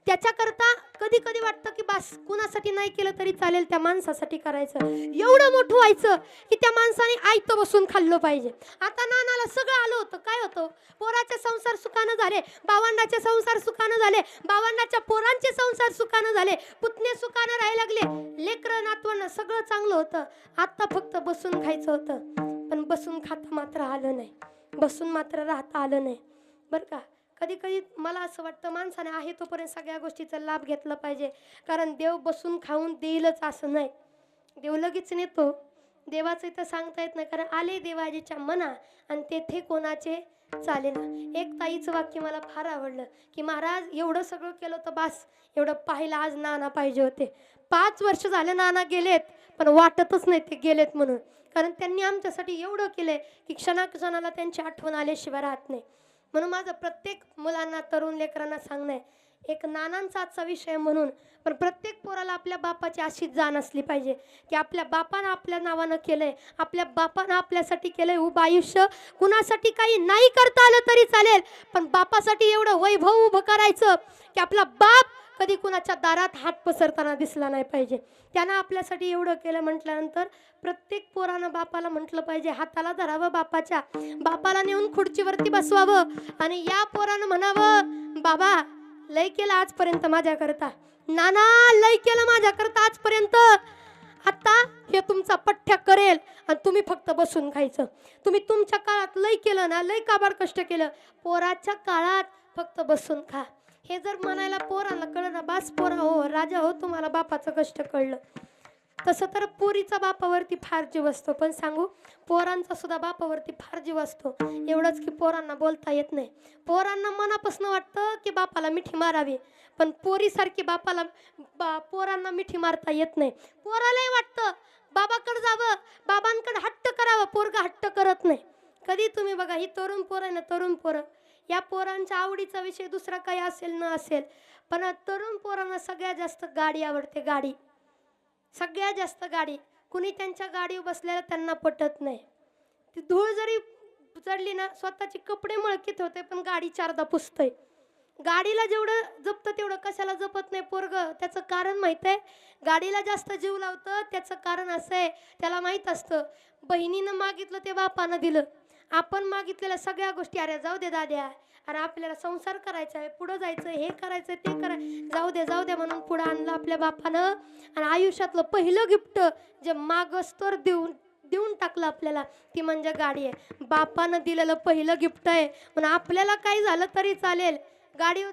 त्याच्याकरता कधी कधी वाटतं की बस कुणासाठी नाही केलं तरी चालेल, त्या माणसासाठी करायचं. एवढं मोठं व्हायचं की त्या माणसाने आयतं बसून खाल्लं पाहिजे. आता नानाला सगळं आलं होतं. काय होतं? पोराचे संसार सुखानं झाले, भावंडाचे संसार सुखानं झाले, भावंडाच्या पोरांचे संसार सुखानं झाले, पुतणे सुखानं राहायला लागले, लेकरं नातवंड सगळं चांगलं होतं. आता फक्त बसून खायचं होतं, पण बसून खाता मात्र आलं नाही, बसून मात्र राहता आलं नाही. बरं का? कधी कधी मला असं वाटतं, माणसाने आहे तोपर्यंत सगळ्या गोष्टीचा लाभ घेतला पाहिजे. कारण देव बसून खाऊन देईलच असं नाही. देव लगेच नेतो, देवाचं इथं सांगता येत नाही, कारण आले देवाजीच्या मना आणि तेथे कोणाचे चालेना. एक ताईचं वाक्य मला फार आवडलं की महाराज एवढं सगळं केलं तर बास, एवढं पाहिलं आज नाना पाहिजे होते. 5 वर्ष झाले नाना गेलेत, पण वाटतच नाही ते गेलेत म्हणून, कारण त्यांनी आमच्यासाठी एवढं केलंय की क्षणाक्षणाला त्यांची आठवण आल्याशिवाय राहत नाही. म्हणून माझं प्रत्येक मुलांना, तरुण लेकरांना सांगणं आहे, एक नानांचा आजचा विषय म्हणून, पण प्रत्येक पोराला आपल्या बापाची अशीच जाण असली पाहिजे की आपल्या बापानं आपल्या नावानं केलंय, आपल्या बापानं आपल्यासाठी केलंय उभं आयुष्य. कुणासाठी काही नाही करता आलं तरी चालेल, पण बापासाठी एवढं वैभव उभं करायचं की आपला बाप कधी कुणाच्या दारात हात पसरताना दिसला नाही पाहिजे. त्यानं आपल्यासाठी एवढं केलं म्हटल्यानंतर प्रत्येक पोरानं बापाला म्हटलं पाहिजे, हाताला धरावं बापाच्या, बापाला नेऊन खुर्चीवरती बसवावं आणि या पोरानं म्हणावं, बाबा लय केलं आजपर्यंत माझ्याकरता, नाना लय केलं माझ्याकरता आजपर्यंत, आता हे तुमचा पठ्ठ्या करेल आणि तुम्ही फक्त बसून खायचं. तुम्ही तुमच्या काळात लय केलं ना, लय काबाड कष्ट केलं, पोराच्या काळात फक्त बसून खा. हे जर म्हणायला पोराला कळलं ना, बास पोरा हो राजा हो, तुम्हाला बापाचं कष्ट कळलं. तसं तर पोरीचा बापावरती फार जीव असतो, पण सांगू पोरांचा सुद्धा बापावरती फार जीव असतो. एवढंच की पोरांना बोलता येत नाही. पोरांना मनापासून वाटतं की बापाला मिठी मारावी, पण पोरीसारखी पोरांना मिठी मारता येत नाही. पोरालाही वाटतं बाबाकडे जावं, बाबांकडे हट्ट करावं, पोरगा हट्ट करत नाही. कधी तुम्ही बघा, ही तरुण पोरं आहे ना, तरुण पोरं, या पोरांच्या आवडीचा विषय दुसरा काही असेल न असेल, पण तरुण पोरांना सगळ्यात जास्त गाडी आवडते. गाडी, सगळ्यात जास्त गाडी. कुणी त्यांच्या गाडीवर बसलेलं त्यांना पटत नाही. ती धूळ जरी चढली ना, स्वतःचे कपडे मळकीत होते, पण गाडी 4दा पुसतंय. गाडीला जेवढं जपतं तेवढं कशाला जपत नाही पोरग. त्याचं कारण माहीत आहे, गाडीला जास्त जीव लावतं त्याचं कारण असं आहे, त्याला माहीत असतं बहिणीनं मागितलं ते बापानं दिलं. आपण मागितलेल्या सगळ्या गोष्टी, अरे जाऊ दे दाद्या, अरे आपल्याला संसार करायचा आहे, पुढं जायचं, हे करायचं, ते करायचं, जाऊ दे म्हणून पुढं आणलं आपल्या बापानं. आणि आयुष्यातलं पहिलं गिफ्ट जे मागस्तोर देऊन टाकलं आपल्याला, ती म्हणजे गाडी आहे. बापानं दिलेलं पहिलं गिफ्ट आहे. म्हणून आपल्याला काही झालं तरी चालेल, गाडीवर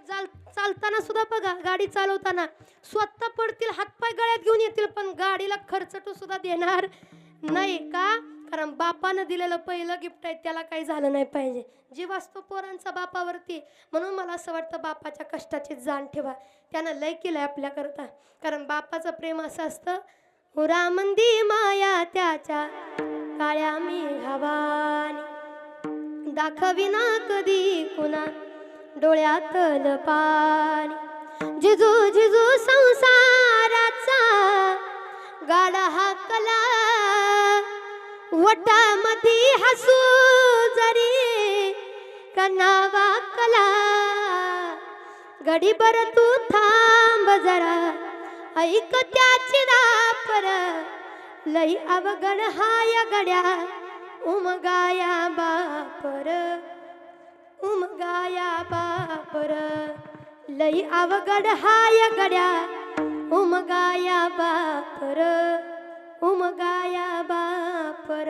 चालताना सुद्धा बघा, गाडी चालवताना स्वतः पडतील, हातपाय गळ्यात घेऊन येतील, पण गाडीला खर्चटू सुद्धा देणार नाही. का? कारण बापानं दिलेलं पहिलं गिफ्ट आहे, त्याला काही झालं नाही पाहिजे. जीव असतो पोरांचा बापावरती. म्हणून मला असं वाटतं बापाच्या कष्टाची जाण ठेवा, त्यानं लय केलंय आपल्याकरता. कारण बापाचं प्रेम असं असतं, हुरामंदी माया त्याच्या काळ्या मेघावानी, दाखविना कधी कुणा डोळ्यातलं पाणी. जिजू जिजू संसाराचा गाडा हाकला, वटामधी हसू जरी कना वाकला, गडीभर तू थांब जरा, ऐक त्याची दापर, लई अवघड हाय गड्या उमगाया बापर, उमगाया बापर, लई अवघड हाय गड्या उमगाया बापर, उमगाया बापर.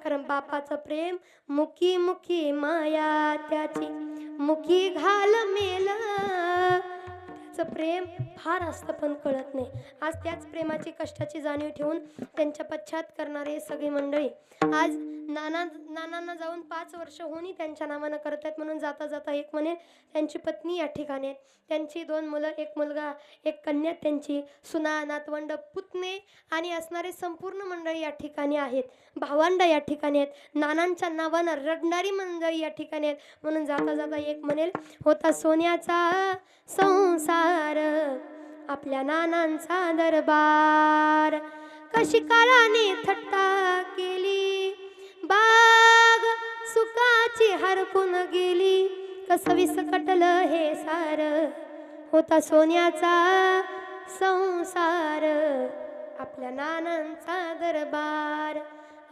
कारण बापाचं प्रेम मुखी मुखी माया त्याची, मुखी घाल मेल, त्याचं प्रेम फार असतं पण कळत नाही. आज त्याच प्रेमाची कष्टाची जाणीव ठेवून त्यांच्या पश्चात करणारे सगळी मंडळी आज नानांना जाऊन 5 वर्ष होणी त्यांच्या नावानं करत आहेत. म्हणून जाता जाता एक म्हणेल, त्यांची पत्नी या ठिकाणी आहेत, त्यांची 2 मुलं, 1 मुलगा 1 कन्या, त्यांची सुना, नातवंड, पुतणे आणि असणारे संपूर्ण मंडळी या ठिकाणी आहेत. भावंड या ठिकाणी आहेत. नानांच्या नावानं रडणारी मंडळी या ठिकाणी आहेत. म्हणून जाता जाता एक म्हणेल, होता सोन्याचा संसार आपल्या नानांचा दरबार, कशी काळाने थट्टा केली, बाग सुखाची हरपून गेली, कसं विस्कटलं हे सार, होता सोन्याचा संसार आपल्या नानांचा दरबार.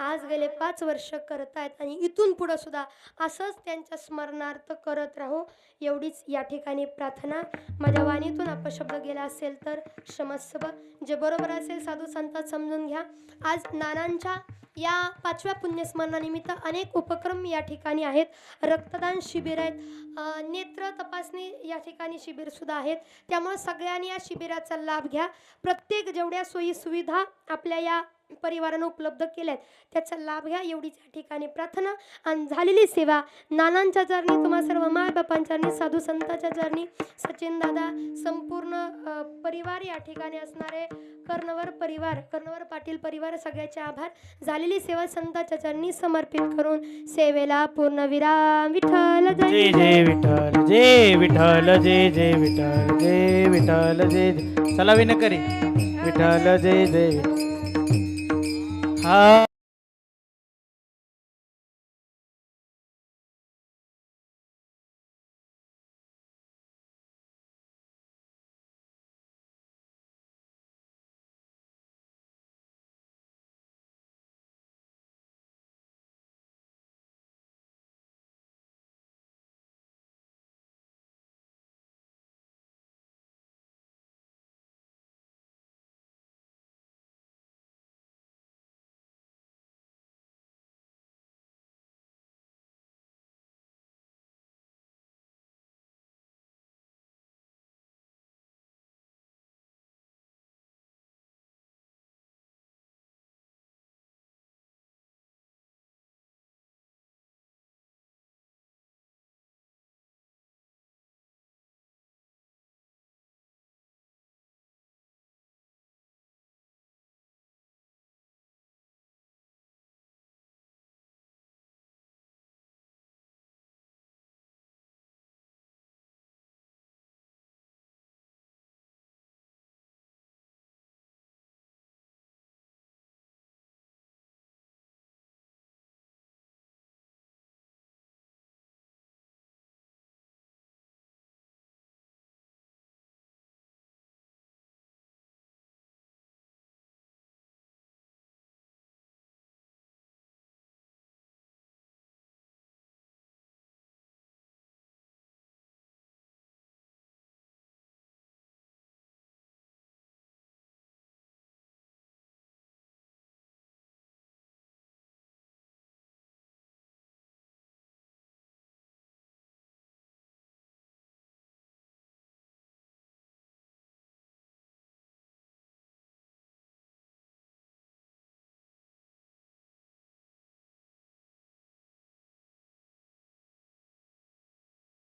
आज गेले 5 वर्ष करतायत आणि इथून पुढं सुद्धा असंच त्यांच्या स्मरणार्थ करत राहू, एवढीच या ठिकाणी प्रार्थना. माझ्या वाणीतून अपशब्द गेला असेल तर क्षमस्व, जे बरोबर असेल साधू संतात समजून घ्या. आज नानांच्या या 5व्या पुण्यस्मरणानिमित्त अनेक उपक्रम या ठिकाणी आहेत. रक्तदान शिबिर आहेत, नेत्र तपासणी या ठिकाणी शिबिर सुद्धा आहेत. त्यामुळे सगळ्यांनी या शिबिराचा लाभ घ्या. प्रत्येक जेवढ्या सोयी सुविधा आपल्या या परिवारानं उपलब्ध केल्यात त्याचा लाभ घ्या एवढीच या ठिकाणी प्रार्थना. आणि झालेली सेवा नानांच्या चरणी, तुम्हा सर्व मायबापांच्या चरणी, साधू संतांच्या चरणी, सचिन दादा, संपूर्ण परिवार या ठिकाणी असणारे कर्णवर परिवार, कर्णवर पाटील परिवार, सगळ्याचे आभार. झालेली सेवा संतांच्या चरणी समर्पित करून सेवेला पूर्णविराम. विठ्ठल जय जय विठ्ठल, जय विठ्ठल, जय जय विठ्ठल, जय विठ्ठल, जय जय. चला विनकरी विठ्ठल, जय जय. हा